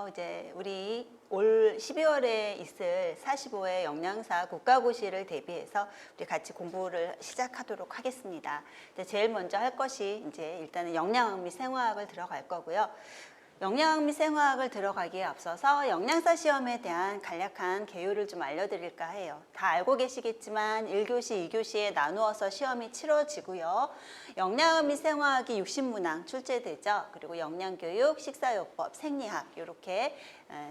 안녕하세요. 이제 우리 올 12월에 있을 45회 영양사 국가고시를 대비해서 우리 같이 공부를 시작하도록 하겠습니다. 제일 먼저 할 것이 이제 일단은 영양학 및 생화학을 들어갈 거고요. 영양학 및 생화학을 들어가기에 앞서서 영양사 시험에 대한 간략한 개요를 좀 알려드릴까 해요. 다 알고 계시겠지만 1교시, 2교시에 나누어서 시험이 치러지고요. 영양학 및 생화학이 60문항 출제되죠. 그리고 영양교육, 식사요법, 생리학 이렇게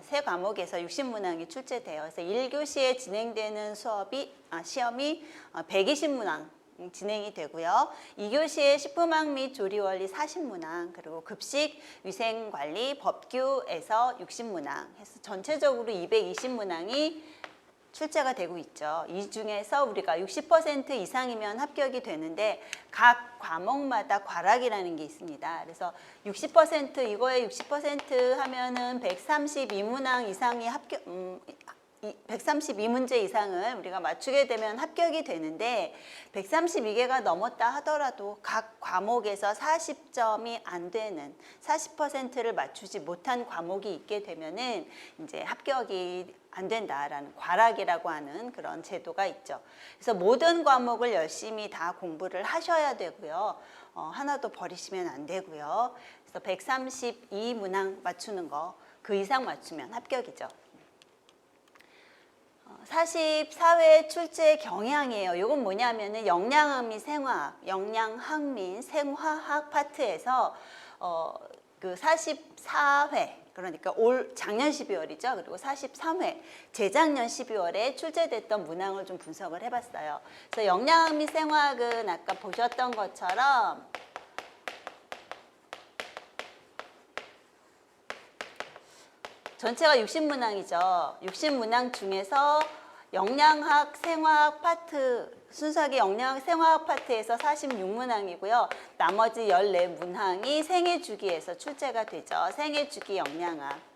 세 과목에서 60문항이 출제돼요. 그래서 1교시에 진행되는 시험이 120문항 진행이 되고요. 2교시에 식품학 및 조리원리 40문항, 그리고 급식, 위생관리, 법규에서 60문항 해서 전체적으로 220문항이 출제가 되고 있죠. 이 중에서 우리가 60% 이상이면 합격이 되는데 각 과목마다 과락이라는 게 있습니다. 그래서 60% 이거에 60% 하면은 132문항 이상이 132문제 이상을 우리가 맞추게 되면 합격이 되는데 132개가 넘었다 하더라도 각 과목에서 40점이 안 되는 40%를 맞추지 못한 과목이 있게 되면은 이제 합격이 안 된다라는 과락이라고 하는 그런 제도가 있죠. 그래서 모든 과목을 열심히 다 공부를 하셔야 되고요. 하나도 버리시면 안 되고요. 그래서 132문항 맞추는 거 그 이상 맞추면 합격이죠. 44회 출제 경향이에요. 이건 뭐냐면은 영양학 및 생화학, 영양학 및 생화학 파트에서 그 44회, 그러니까 작년 12월이죠. 그리고 43회, 재작년 12월에 출제됐던 문항을 좀 분석을 해봤어요. 그래서 영양학 및 생화학은 아까 보셨던 것처럼 전체가 60문항이죠. 60문항 중에서 영양학, 생화학 파트, 순수하게 영양학, 생화학 파트에서 46문항이고요. 나머지 14문항이 생애주기에서 출제가 되죠. 생애주기 영양학.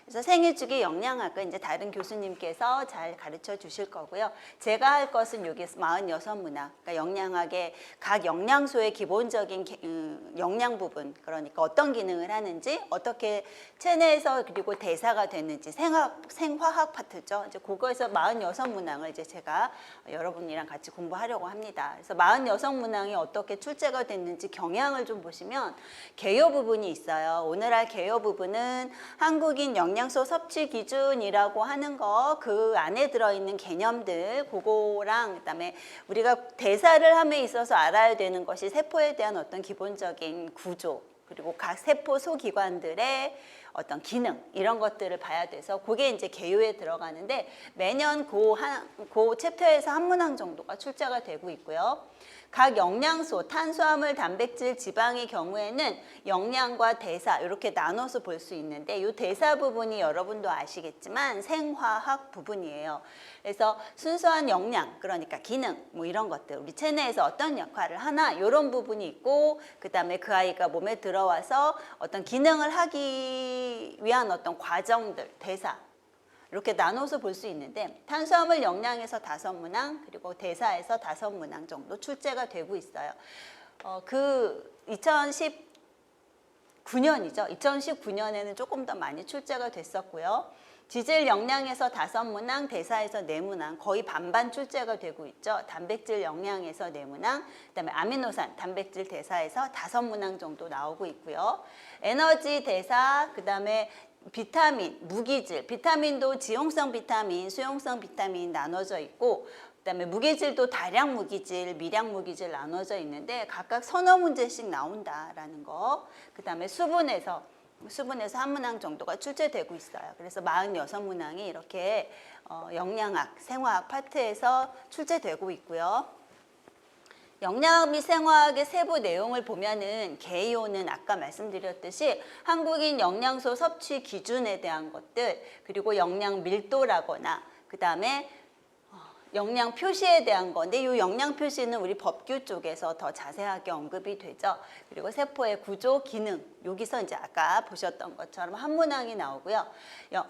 그래서 생애주기 영양학은 이제 다른 교수님께서 잘 가르쳐 주실 거고요. 제가 할 것은 여기 46문항, 그러니까 영양학의 각 영양소의 기본적인 영양 부분, 그러니까 어떤 기능을 하는지, 어떻게 체내에서 그리고 대사가 되는지, 생화학 파트죠. 이제 그거에서 46문항을 이제 제가 여러분이랑 같이 공부하려고 합니다. 그래서 46문항이 어떻게 출제가 됐는지 경향을 좀 보시면 개요 부분이 있어요. 오늘 할 개요 부분은 한국인 영양소 섭취 기준이라고 하는 거, 그 안에 들어있는 개념들, 그거랑 그다음에 우리가 대사를 함에 있어서 알아야 되는 것이 세포에 대한 어떤 기본적인 구조, 그리고 각 세포 소기관들의 어떤 기능, 이런 것들을 봐야 돼서 그게 이제 개요에 들어가는데 매년 그 챕터에서 한 문항 정도가 출제가 되고 있고요. 각 영양소, 탄수화물, 단백질, 지방의 경우에는 영양과 대사 이렇게 나눠서 볼 수 있는데 이 대사 부분이 여러분도 아시겠지만 생화학 부분이에요. 그래서 순수한 영양, 그러니까 기능 뭐 이런 것들, 우리 체내에서 어떤 역할을 하나 이런 부분이 있고, 그 다음에 그 아이가 몸에 들어와서 어떤 기능을 하기 위한 어떤 과정들, 대사, 이렇게 나눠서 볼 수 있는데 탄수화물 영양에서 5문항, 그리고 대사에서 5문항 정도 출제가 되고 있어요. 그 2019년이죠. 2019년에는 조금 더 많이 출제가 됐었고요. 지질 영양에서 5문항, 대사에서 4문항, 거의 반반 출제가 되고 있죠. 단백질 영양에서 4문항, 그다음에 아미노산, 단백질 대사에서 5문항 정도 나오고 있고요. 에너지 대사, 그다음에 비타민, 무기질, 비타민도 지용성 비타민, 수용성 비타민 나눠져 있고, 그다음에 무기질도 다량 무기질, 미량 무기질 나눠져 있는데 각각 서너 문제씩 나온다라는 거. 그다음에 수분에서 한 문항 정도가 출제되고 있어요. 그래서 46문항이 이렇게 영양학, 생화학 파트에서 출제되고 있고요. 영양학 및 생화학의 세부 내용을 보면은 개요는 아까 말씀드렸듯이 한국인 영양소 섭취 기준에 대한 것들, 그리고 영양 밀도라거나 그 다음에 영양 표시에 대한 건데 이 영양 표시는 우리 법규 쪽에서 더 자세하게 언급이 되죠. 그리고 세포의 구조, 기능, 여기서 이제 아까 보셨던 것처럼 한 문항이 나오고요.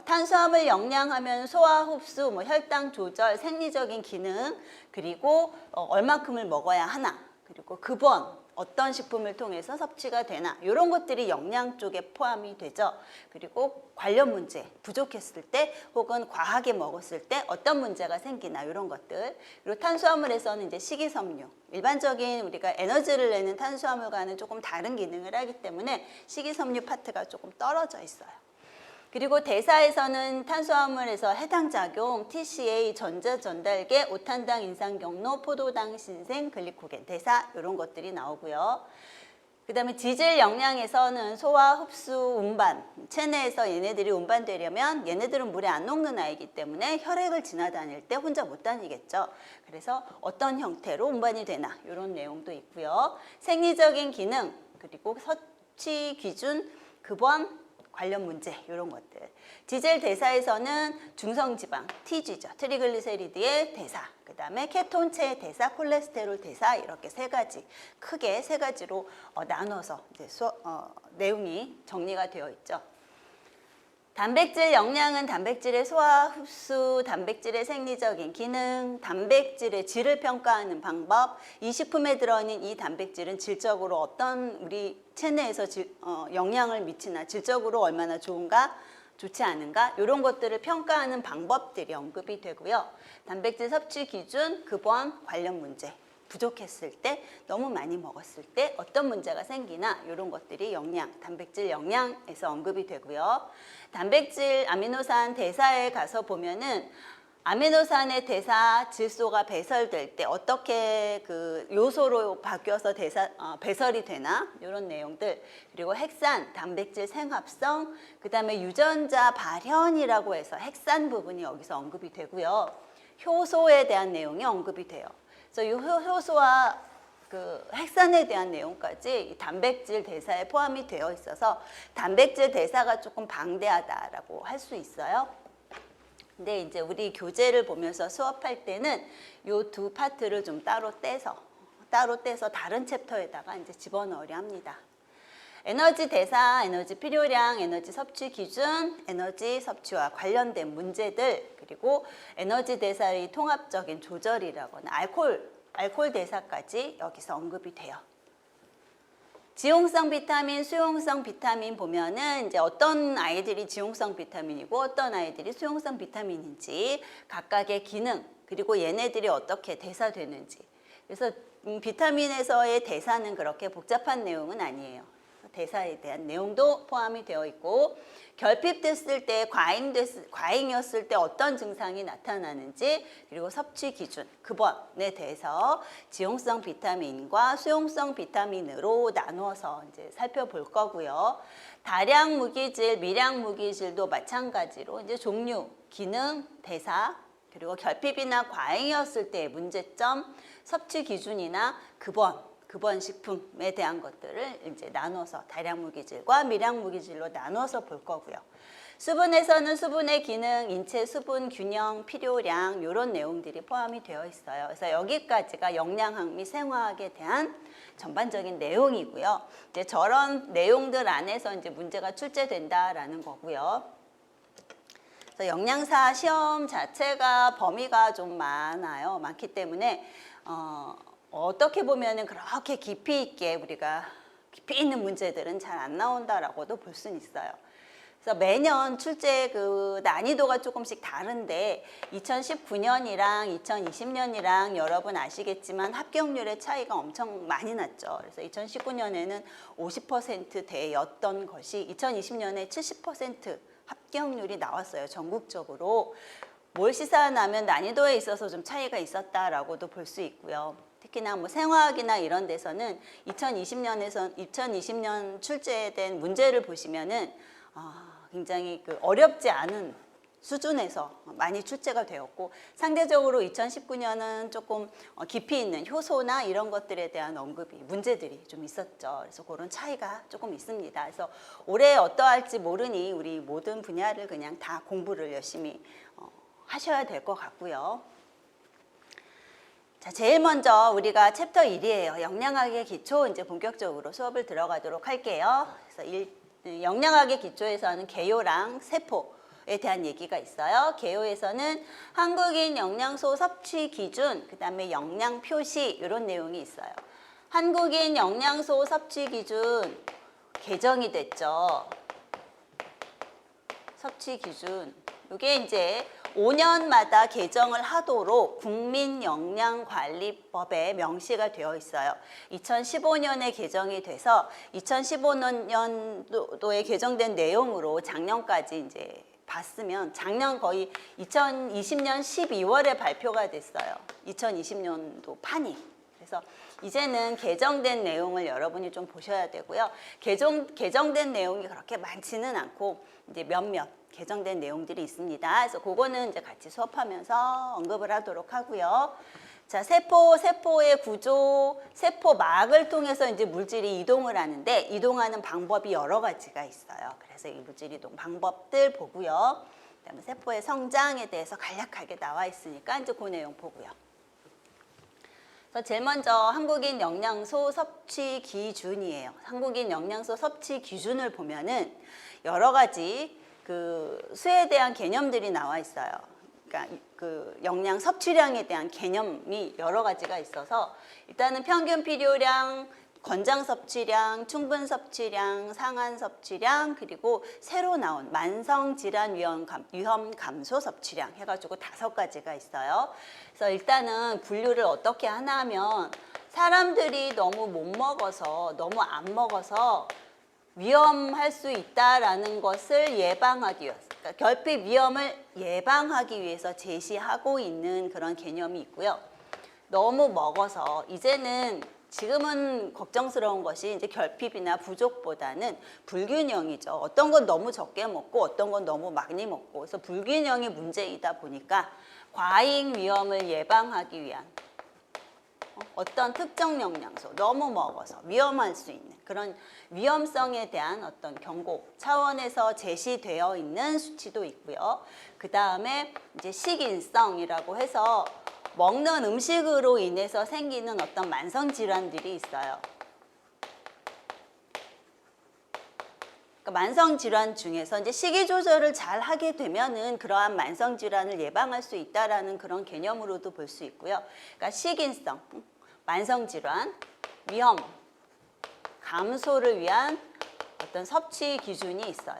탄수화물 영양하면 소화, 흡수, 뭐 혈당 조절, 생리적인 기능, 그리고 얼마큼을 먹어야 하나, 그리고 급원, 어떤 식품을 통해서 섭취가 되나 이런 것들이 영양 쪽에 포함이 되죠. 그리고 관련 문제, 부족했을 때 혹은 과하게 먹었을 때 어떤 문제가 생기나 이런 것들. 그리고 탄수화물에서는 이제 식이섬유, 일반적인 우리가 에너지를 내는 탄수화물과는 조금 다른 기능을 하기 때문에 식이섬유 파트가 조금 떨어져 있어요. 그리고 대사에서는 탄수화물에서 해당작용, TCA, 전자전달계, 오탄당, 인산경로, 포도당, 신생, 글리코겐, 대사 이런 것들이 나오고요. 그 다음에 지질 영양에서는 소화, 흡수, 운반, 체내에서 얘네들이 운반되려면 얘네들은 물에 안 녹는 아이기 때문에 혈액을 지나다닐 때 혼자 못 다니겠죠. 그래서 어떤 형태로 운반이 되나 이런 내용도 있고요. 생리적인 기능, 그리고 섭취 기준, 급원, 관련 문제 이런 것들. 지젤 대사에서는 중성지방, TG죠. 트리글리세리드의 대사, 그 다음에 케톤체 대사, 콜레스테롤 대사 이렇게 세 가지, 크게 세 가지로 나눠서 이제 내용이 정리가 되어 있죠. 단백질 영양은 단백질의 소화, 흡수, 단백질의 생리적인 기능, 단백질의 질을 평가하는 방법, 이 식품에 들어있는 이 단백질은 질적으로 어떤 우리 체내에서 영향을 미치나 질적으로 얼마나 좋은가, 좋지 않은가 이런 것들을 평가하는 방법들이 언급이 되고요. 단백질 섭취 기준, 급원, 관련 문제. 부족했을 때, 너무 많이 먹었을 때 어떤 문제가 생기나 이런 것들이 단백질 영양에서 언급이 되고요. 단백질 아미노산 대사에 가서 보면은 아미노산의 대사 질소가 배설될 때 어떻게 그 요소로 바뀌어서 배설이 되나 이런 내용들, 그리고 핵산, 단백질 생합성, 그 다음에 유전자 발현이라고 해서 핵산 부분이 여기서 언급이 되고요. 효소에 대한 내용이 언급이 돼요. 그래서 이 효소와 그 핵산에 대한 내용까지 단백질 대사에 포함이 되어 있어서 단백질 대사가 조금 방대하다라고 할 수 있어요. 근데 이제 우리 교재를 보면서 수업할 때는 이 두 파트를 좀 따로 떼서 다른 챕터에다가 이제 집어넣으려 합니다. 에너지 대사, 에너지 필요량, 에너지 섭취 기준, 에너지 섭취와 관련된 문제들, 그리고 에너지 대사의 통합적인 조절이라거나 알코올 대사까지 여기서 언급이 돼요. 지용성 비타민, 수용성 비타민 보면은 이제 어떤 아이들이 지용성 비타민이고 어떤 아이들이 수용성 비타민인지 각각의 기능, 그리고 얘네들이 어떻게 대사되는지. 그래서 비타민에서의 대사는 그렇게 복잡한 내용은 아니에요. 대사에 대한 내용도 포함이 되어 있고, 결핍됐을 때, 과잉이었을 때 어떤 증상이 나타나는지, 그리고 섭취 기준, 급원에 대해서 지용성 비타민과 수용성 비타민으로 나누어서 이제 살펴볼 거고요. 다량 무기질, 미량 무기질도 마찬가지로 이제 종류, 기능, 대사, 그리고 결핍이나 과잉이었을 때의 문제점, 섭취 기준이나 급원 식품에 대한 것들을 이제 나눠서 다량 무기질과 미량 무기질로 나눠서 볼 거고요. 수분에서는 수분의 기능, 인체 수분 균형, 필요량 이런 내용들이 포함이 되어 있어요. 그래서 여기까지가 영양학 및 생화학에 대한 전반적인 내용이고요. 이제 저런 내용들 안에서 이제 문제가 출제된다라는 거고요. 그래서 영양사 시험 자체가 범위가 좀 많기 때문에 어떻게 보면은 그렇게 깊이 있게 우리가 깊이 있는 문제들은 잘 안 나온다라고도 볼 수는 있어요. 그래서 매년 출제 그 난이도가 조금씩 다른데 2019년이랑 2020년이랑 여러분 아시겠지만 합격률의 차이가 엄청 많이 났죠. 그래서 2019년에는 50%대였던 것이 2020년에 70% 합격률이 나왔어요. 전국적으로. 뭘 시사하냐면 난이도에 있어서 좀 차이가 있었다라고도 볼 수 있고요. 특히나 뭐 생화학이나 이런 데서는 2020년 출제된 문제를 보시면은 굉장히 그 어렵지 않은 수준에서 많이 출제가 되었고, 상대적으로 2019년은 조금 깊이 있는 효소나 이런 것들에 대한 문제들이 좀 있었죠. 그래서 그런 차이가 조금 있습니다. 그래서 올해 어떠할지 모르니 우리 모든 분야를 그냥 다 공부를 열심히 하셔야 될 것 같고요. 자, 제일 먼저 우리가 챕터 1이에요. 영양학의 기초, 이제 본격적으로 수업을 들어가도록 할게요. 그래서 영양학의 기초에서는 개요랑 세포에 대한 얘기가 있어요. 개요에서는 한국인 영양소 섭취 기준, 그 다음에 영양 표시 이런 내용이 있어요. 한국인 영양소 섭취 기준 개정이 됐죠. 섭취 기준. 이게 이제 5년마다 개정을 하도록 국민영양관리법에 명시가 되어 있어요. 2015년에 개정이 돼서 2015년도에 개정된 내용으로 작년까지 이제 봤으면 작년 거의 2020년 12월에 발표가 됐어요. 2020년도 판이. 그래서 이제는 개정된 내용을 여러분이 좀 보셔야 되고요. 개정된 내용이 그렇게 많지는 않고 이제 몇몇 개정된 내용들이 있습니다. 그래서 그거는 이제 같이 수업하면서 언급을 하도록 하고요. 자, 세포의 구조, 세포막을 통해서 이제 물질이 이동을 하는데 이동하는 방법이 여러 가지가 있어요. 그래서 이 물질 이동 방법들 보고요. 그다음에 세포의 성장에 대해서 간략하게 나와 있으니까 이제 그 내용 보고요. 그래서 제일 먼저 한국인 영양소 섭취 기준이에요. 한국인 영양소 섭취 기준을 보면은 여러 가지 그 수에 대한 개념들이 나와 있어요. 그러니까 그 영양 섭취량에 대한 개념이 여러 가지가 있어서 일단은 평균 필요량, 권장 섭취량, 충분 섭취량, 상한 섭취량, 그리고 새로 나온 만성 질환 위험 감소 섭취량 해가지고 5가지가 있어요. 그래서 일단은 분류를 어떻게 하나 하면 사람들이 너무 못 먹어서 너무 안 먹어서 위험할 수 있다라는 것을 예방하기 위해서, 그러니까 결핍 위험을 예방하기 위해서 제시하고 있는 그런 개념이 있고요. 너무 먹어서 이제는 지금은 걱정스러운 것이 이제 결핍이나 부족보다는 불균형이죠. 어떤 건 너무 적게 먹고 어떤 건 너무 많이 먹고 그래서 불균형이 문제이다 보니까 과잉 위험을 예방하기 위한 어떤 특정 영양소 너무 먹어서 위험할 수 있는 그런 위험성에 대한 어떤 경고 차원에서 제시되어 있는 수치도 있고요. 그 다음에 이제 식인성이라고 해서 먹는 음식으로 인해서 생기는 어떤 만성 질환들이 있어요. 그러니까 만성 질환 중에서 이제 식이 조절을 잘 하게 되면은 그러한 만성 질환을 예방할 수 있다라는 그런 개념으로도 볼 수 있고요. 그러니까 식인성, 만성 질환, 위험 감소를 위한 어떤 섭취 기준이 있어요.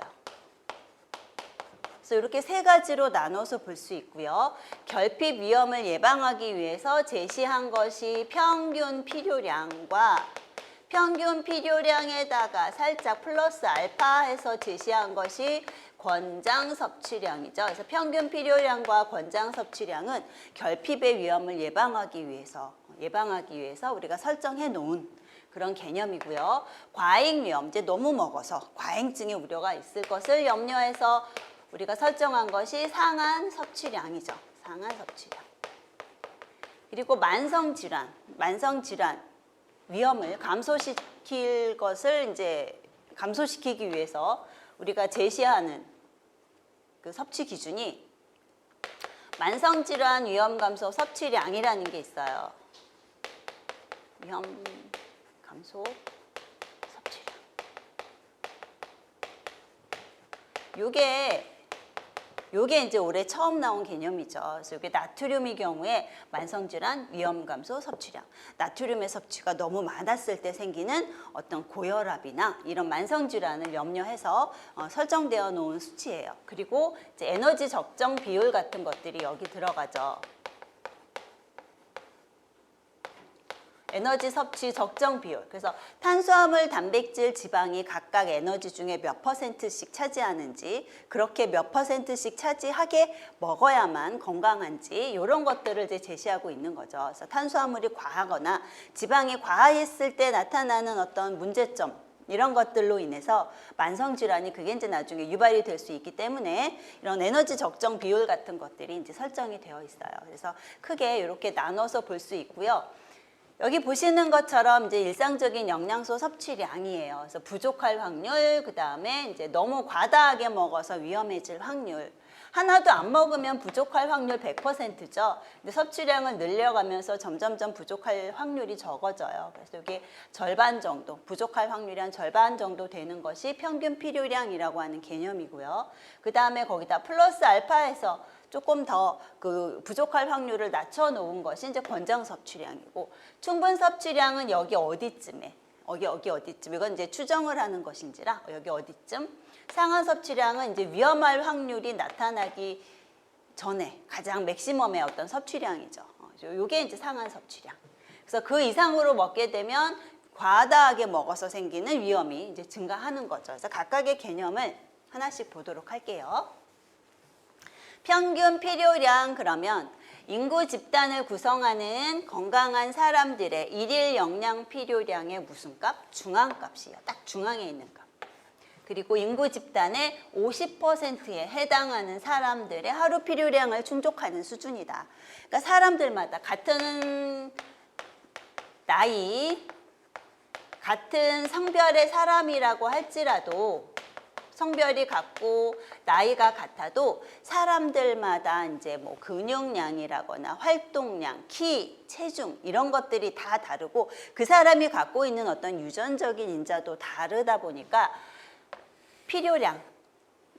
그래서 이렇게 3가지로 나눠서 볼 수 있고요. 결핍 위험을 예방하기 위해서 제시한 것이 평균 필요량과 평균 필요량에다가 살짝 플러스 알파 해서 제시한 것이 권장 섭취량이죠. 그래서 평균 필요량과 권장 섭취량은 결핍의 위험을 예방하기 위해서 우리가 설정해 놓은 그런 개념이고요. 과잉 위험, 이제 너무 먹어서 과잉증의 우려가 있을 것을 염려해서 우리가 설정한 것이 상한 섭취량이죠. 상한 섭취량. 그리고 만성 질환 위험을 감소시킬 것을 이제 감소시키기 위해서 우리가 제시하는 그 섭취 기준이 만성 질환 위험 감소 섭취량이라는 게 있어요. 위험 감소 섭취량. 요게 이제 올해 처음 나온 개념이죠. 그래서 이게 나트륨의 경우에 만성질환 위험 감소 섭취량. 나트륨의 섭취가 너무 많았을 때 생기는 어떤 고혈압이나 이런 만성질환을 염려해서 설정되어 놓은 수치예요. 그리고 이제 에너지 적정 비율 같은 것들이 여기 들어가죠. 에너지 섭취 적정 비율. 그래서 탄수화물, 단백질, 지방이 각각 에너지 중에 몇 %씩 차지하는지, 그렇게 몇 %씩 차지하게 먹어야만 건강한지 이런 것들을 이제 제시하고 있는 거죠. 그래서 탄수화물이 과하거나 지방이 과했을 때 나타나는 어떤 문제점 이런 것들로 인해서 만성질환이 그게 이제 나중에 유발이 될 수 있기 때문에 이런 에너지 적정 비율 같은 것들이 이제 설정이 되어 있어요. 그래서 크게 이렇게 나눠서 볼 수 있고요. 여기 보시는 것처럼 이제 일상적인 영양소 섭취량이에요. 그래서 부족할 확률, 그 다음에 이제 너무 과다하게 먹어서 위험해질 확률. 하나도 안 먹으면 부족할 확률 100%죠. 근데 섭취량을 늘려가면서 점점점 부족할 확률이 적어져요. 그래서 이게 절반 정도, 부족할 확률이 한 절반 정도 되는 것이 평균 필요량이라고 하는 개념이고요. 그 다음에 거기다 플러스 알파해서 조금 더 그 부족할 확률을 낮춰 놓은 것이 이제 권장 섭취량이고, 충분 섭취량은 여기 어디쯤에, 여기 어디쯤, 이건 이제 추정을 하는 것인지라 여기 어디쯤, 상한 섭취량은 이제 위험할 확률이 나타나기 전에 가장 맥시멈의 어떤 섭취량이죠. 요게 이제 상한 섭취량. 그래서 그 이상으로 먹게 되면 과다하게 먹어서 생기는 위험이 이제 증가하는 거죠. 그래서 각각의 개념을 하나씩 보도록 할게요. 평균 필요량, 그러면 인구 집단을 구성하는 건강한 사람들의 일일 영양 필요량의 무슨 값? 중앙값이에요. 딱 중앙에 있는 값. 그리고 인구 집단의 50%에 해당하는 사람들의 하루 필요량을 충족하는 수준이다. 그러니까 사람들마다 같은 나이, 같은 성별의 사람이라고 할지라도, 성별이 같고 나이가 같아도 사람들마다 이제 뭐 근육량이라거나 활동량, 키, 체중 이런 것들이 다 다르고 그 사람이 갖고 있는 어떤 유전적인 인자도 다르다 보니까 필요량,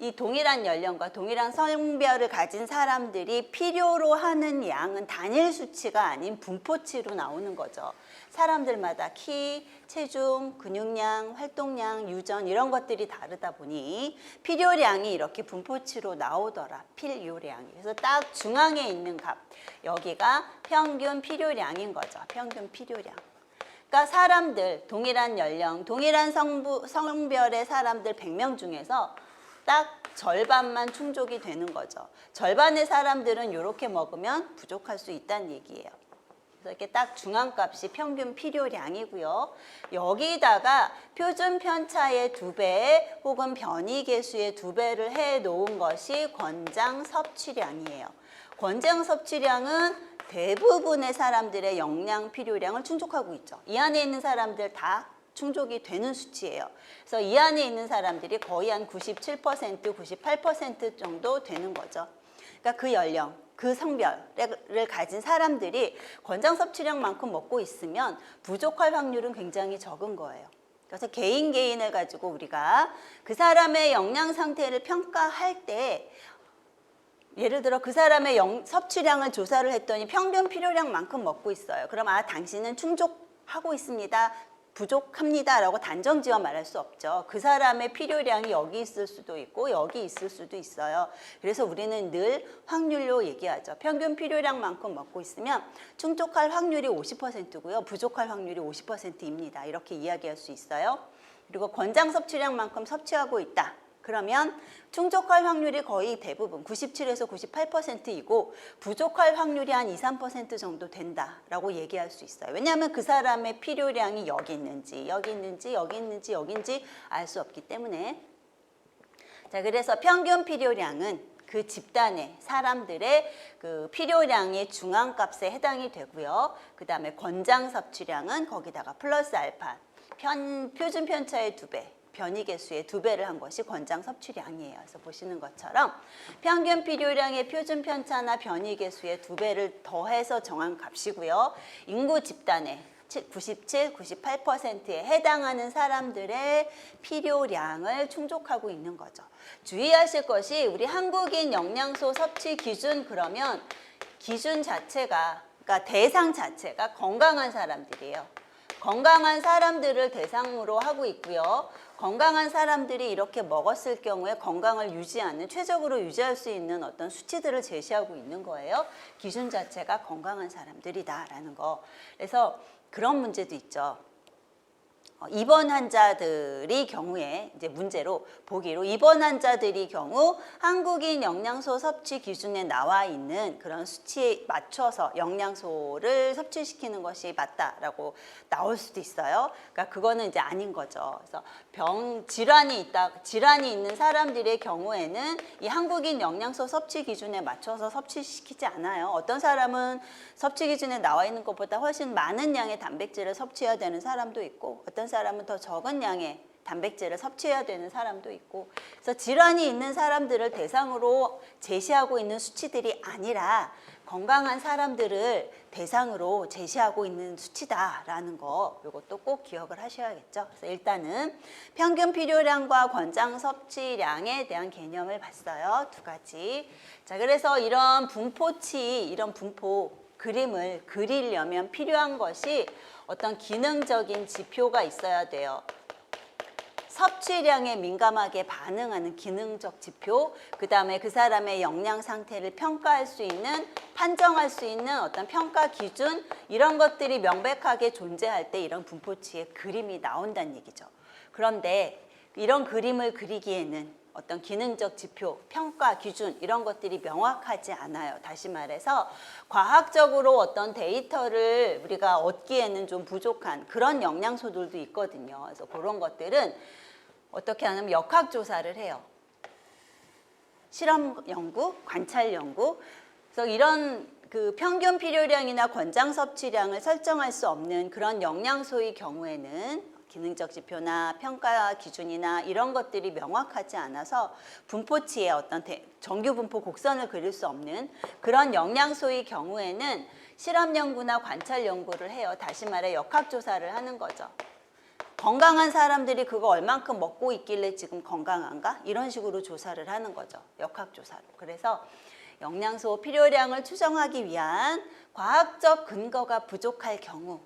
이 동일한 연령과 동일한 성별을 가진 사람들이 필요로 하는 양은 단일 수치가 아닌 분포치로 나오는 거죠. 사람들마다 키, 체중, 근육량, 활동량, 유전 이런 것들이 다르다 보니 필요량이 이렇게 분포치로 나오더라. 필요량이. 그래서 딱 중앙에 있는 값, 여기가 평균 필요량인 거죠. 평균 필요량. 그러니까 사람들, 동일한 연령, 동일한 성별의 사람들 100명 중에서 딱 절반만 충족이 되는 거죠. 절반의 사람들은 이렇게 먹으면 부족할 수 있다는 얘기예요. 그래서 이렇게 딱 중앙값이 평균 필요량이고요. 여기다가 표준 편차의 2배 혹은 변이 계수의 2배를 해 놓은 것이 권장 섭취량이에요. 권장 섭취량은 대부분의 사람들의 영양 필요량을 충족하고 있죠. 이 안에 있는 사람들 다 충족이 되는 수치예요. 그래서 이 안에 있는 사람들이 거의 한 97%, 98% 정도 되는 거죠. 그러니까 그 연령, 그 성별을 가진 사람들이 권장 섭취량만큼 먹고 있으면 부족할 확률은 굉장히 적은 거예요. 그래서 개인을 가지고 우리가 그 사람의 영양 상태를 평가할 때, 예를 들어 그 사람의 섭취량을 조사를 했더니 평균 필요량만큼 먹고 있어요. 그럼 당신은 충족하고 있습니다, 부족합니다 라고 단정지어 말할 수 없죠. 그 사람의 필요량이 여기 있을 수도 있고 여기 있을 수도 있어요. 그래서 우리는 늘 확률로 얘기하죠. 평균 필요량만큼 먹고 있으면 충족할 확률이 50%고요. 부족할 확률이 50%입니다. 이렇게 이야기할 수 있어요. 그리고 권장 섭취량만큼 섭취하고 있다. 그러면 충족할 확률이 거의 대부분 97에서 98%이고 부족할 확률이 한 2, 3% 정도 된다라고 얘기할 수 있어요. 왜냐하면 그 사람의 필요량이 여기 있는지 여기 있는지 여기 있는지 여기인지 알 수 없기 때문에. 자, 그래서 평균 필요량은 그 집단의 사람들의 그 필요량의 중앙값에 해당이 되고요. 그 다음에 권장 섭취량은 거기다가 플러스 알파, 표준 편차의 2배. 변이 개수의 2배를 한 것이 권장 섭취량이에요. 그래서 보시는 것처럼 평균 필요량의 표준 편차나 변이 개수의 2배를 더해서 정한 값이고요. 인구 집단의 97, 98%에 해당하는 사람들의 필요량을 충족하고 있는 거죠. 주의하실 것이 우리 한국인 영양소 섭취 기준, 그러면 기준 자체가, 그러니까 대상 자체가 건강한 사람들이에요. 건강한 사람들을 대상으로 하고 있고요. 건강한 사람들이 이렇게 먹었을 경우에 건강을 유지하는, 최적으로 유지할 수 있는 어떤 수치들을 제시하고 있는 거예요. 기준 자체가 건강한 사람들이다라는 거. 그래서 그런 문제도 있죠. 입원 환자들이 경우에 이제 문제로 보기로, 입원 환자들이 경우 한국인 영양소 섭취 기준에 나와 있는 그런 수치에 맞춰서 영양소를 섭취시키는 것이 맞다라고 나올 수도 있어요. 그러니까 그거는 이제 아닌 거죠. 그래서 질환이 있는 사람들의 경우에는 이 한국인 영양소 섭취 기준에 맞춰서 섭취시키지 않아요. 어떤 사람은 섭취 기준에 나와 있는 것보다 훨씬 많은 양의 단백질을 섭취해야 되는 사람도 있고, 어떤 사람은 더 적은 양의 단백질을 섭취해야 되는 사람도 있고, 그래서 질환이 있는 사람들을 대상으로 제시하고 있는 수치들이 아니라 건강한 사람들을 대상으로 제시하고 있는 수치다라는 거 이것도 꼭 기억을 하셔야겠죠. 그래서 일단은 평균 필요량과 권장 섭취량에 대한 개념을 봤어요. 두 가지. 자, 그래서 이런 분포치, 이런 분포 그림을 그리려면 필요한 것이 어떤 기능적인 지표가 있어야 돼요. 섭취량에 민감하게 반응하는 기능적 지표, 그 다음에 그 사람의 영양 상태를 평가할 수 있는, 판정할 수 있는 어떤 평가 기준, 이런 것들이 명백하게 존재할 때 이런 분포치의 그림이 나온다는 얘기죠. 그런데 이런 그림을 그리기에는 어떤 기능적 지표, 평가 기준 이런 것들이 명확하지 않아요. 다시 말해서 과학적으로 어떤 데이터를 우리가 얻기에는 좀 부족한 그런 영양소들도 있거든요. 그래서 그런 것들은 어떻게 하냐면 역학조사를 해요. 실험 연구, 관찰 연구. 그래서 이런 그 평균 필요량이나 권장 섭취량을 설정할 수 없는 그런 영양소의 경우에는 기능적 지표나 평가 기준이나 이런 것들이 명확하지 않아서 분포치에 어떤 정규 분포 곡선을 그릴 수 없는 그런 영양소의 경우에는 실험 연구나 관찰 연구를 해요. 다시 말해 역학조사를 하는 거죠. 건강한 사람들이 그거 얼만큼 먹고 있길래 지금 건강한가? 이런 식으로 조사를 하는 거죠. 역학조사로. 그래서 영양소 필요량을 추정하기 위한 과학적 근거가 부족할 경우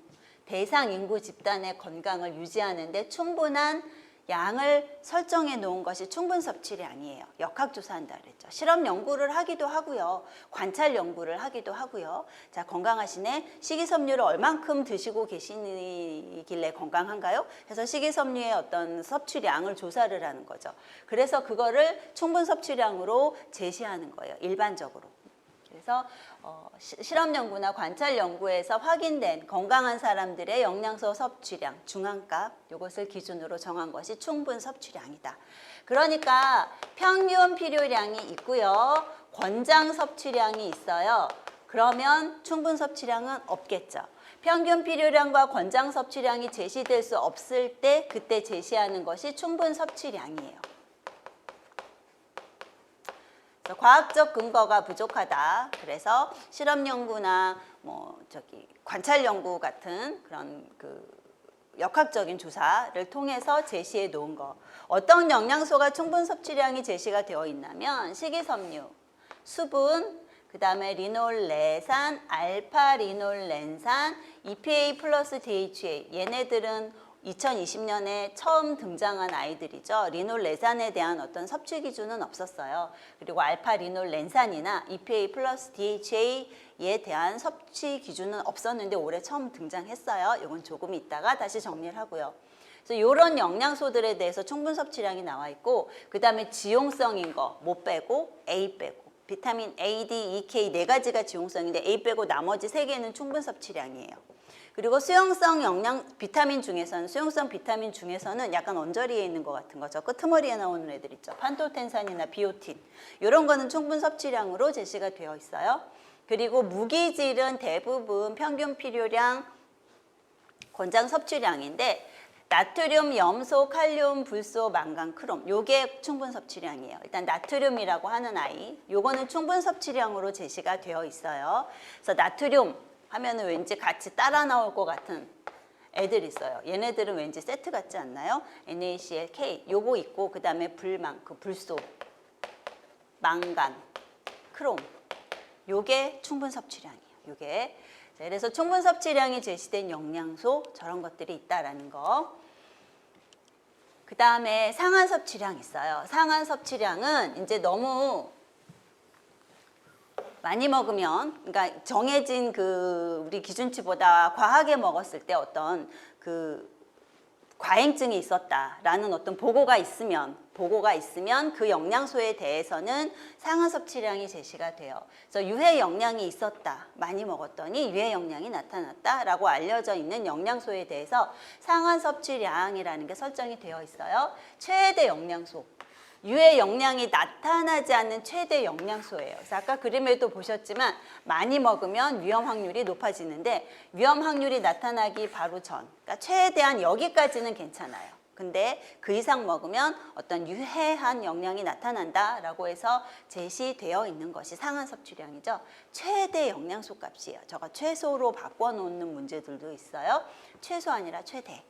대상 인구 집단의 건강을 유지하는 데 충분한 양을 설정해 놓은 것이 충분 섭취량이에요. 역학조사한다 그랬죠. 실험 연구를 하기도 하고요. 관찰 연구를 하기도 하고요. 자, 건강하시네. 식이섬유를 얼만큼 드시고 계시길래 건강한가요? 그래서 식이섬유의 어떤 섭취량을 조사를 하는 거죠. 그래서 그거를 충분 섭취량으로 제시하는 거예요. 일반적으로. 그래서 실험 연구나 관찰 연구에서 확인된 건강한 사람들의 영양소 섭취량, 중앙값 이것을 기준으로 정한 것이 충분 섭취량이다. 그러니까 평균 필요량이 있고요. 권장 섭취량이 있어요. 그러면 충분 섭취량은 없겠죠. 평균 필요량과 권장 섭취량이 제시될 수 없을 때 그때 제시하는 것이 충분 섭취량이에요. 과학적 근거가 부족하다. 그래서 실험 연구나 관찰 연구 같은 그런 역학적인 조사를 통해서 제시해 놓은 거. 어떤 영양소가 충분 섭취량이 제시가 되어 있냐면 식이섬유, 수분, 그 다음에 리놀레산, 알파 리놀렌산, EPA 플러스 DHA. 얘네들은 2020년에 처음 등장한 아이들이죠. 리놀레산에 대한 어떤 섭취 기준은 없었어요. 그리고 알파 리놀렌산이나 EPA 플러스 DHA에 대한 섭취 기준은 없었는데 올해 처음 등장했어요. 이건 조금 있다가 다시 정리를 하고요. 그래서 이런 영양소들에 대해서 충분 섭취량이 나와 있고, 그 다음에 지용성인 거 못 빼고 A 빼고, 비타민 A, D, E, K 네 가지가 지용성인데 A 빼고 나머지 세 개는 충분 섭취량이에요. 그리고 수용성 비타민 중에서는 수용성 비타민 중에서는 약간 언저리에 있는 것 같은 거죠. 끄트머리에 나오는 애들 있죠. 판토텐산이나 비오틴 이런 거는 충분 섭취량으로 제시가 되어 있어요. 그리고 무기질은 대부분 평균 필요량 권장 섭취량인데 나트륨, 염소, 칼륨, 불소, 망간, 크롬 요게 충분 섭취량이에요. 일단 나트륨이라고 하는 아이 요거는 충분 섭취량으로 제시가 되어 있어요. 그래서 나트륨 하면은 왠지 같이 따라 나올 것 같은 애들 있어요. 얘네들은 왠지 세트 같지 않나요? NaCl, K 요거 있고 그 다음에 불소, 망간, 크롬 요게 충분 섭취량이에요. 요게 자, 그래서 충분 섭취량이 제시된 영양소 저런 것들이 있다라는 거. 그 다음에 상한 섭취량 있어요. 상한 섭취량은 이제 너무 많이 먹으면, 그러니까 정해진 우리 기준치보다 과하게 먹었을 때 어떤 과잉증이 있었다라는 어떤 보고가 있으면 그 영양소에 대해서는 상한 섭취량이 제시가 돼요. 그래서 유해 영양이 있었다, 많이 먹었더니 유해 영양이 나타났다라고 알려져 있는 영양소에 대해서 상한 섭취량이라는 게 설정이 되어 있어요. 최대 영양소. 유해 영양이 나타나지 않는 최대 영양소예요. 그래서 아까 그림에도 보셨지만 많이 먹으면 위험 확률이 높아지는데 위험 확률이 나타나기 바로 전, 그러니까 최대한 여기까지는 괜찮아요. 근데 그 이상 먹으면 어떤 유해한 영향이 나타난다라고 해서 제시되어 있는 것이 상한 섭취량이죠. 최대 영양소 값이에요. 저거 최소로 바꿔놓는 문제들도 있어요. 최소 아니라 최대.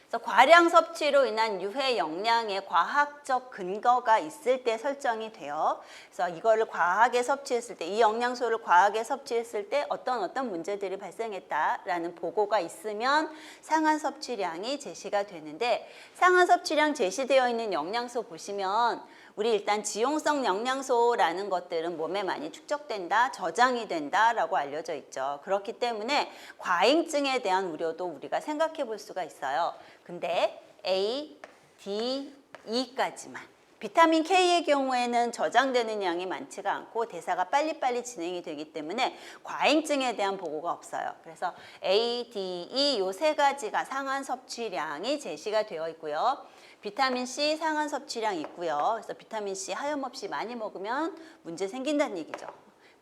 그래서 과량 섭취로 인한 유해 영양의 과학적 근거가 있을 때 설정이 돼요. 그래서 이거를 과하게 섭취했을 때, 이 영양소를 과하게 섭취했을 때 어떤 문제들이 발생했다라는 보고가 있으면 상한 섭취량이 제시가 되는데, 상한 섭취량 제시되어 있는 영양소 보시면 우리 일단 지용성 영양소라는 것들은 몸에 많이 축적된다, 저장이 된다라고 알려져 있죠. 그렇기 때문에 과잉증에 대한 우려도 우리가 생각해 볼 수가 있어요. 근데 A, D, E까지만. 비타민 K의 경우에는 저장되는 양이 많지가 않고 대사가 빨리빨리 진행이 되기 때문에 과잉증에 대한 보고가 없어요. 그래서 A, D, E 요 세 가지가 상한 섭취량이 제시가 되어 있고요. 비타민 C 상한 섭취량 있고요. 그래서 비타민 C 하염없이 많이 먹으면 문제 생긴다는 얘기죠.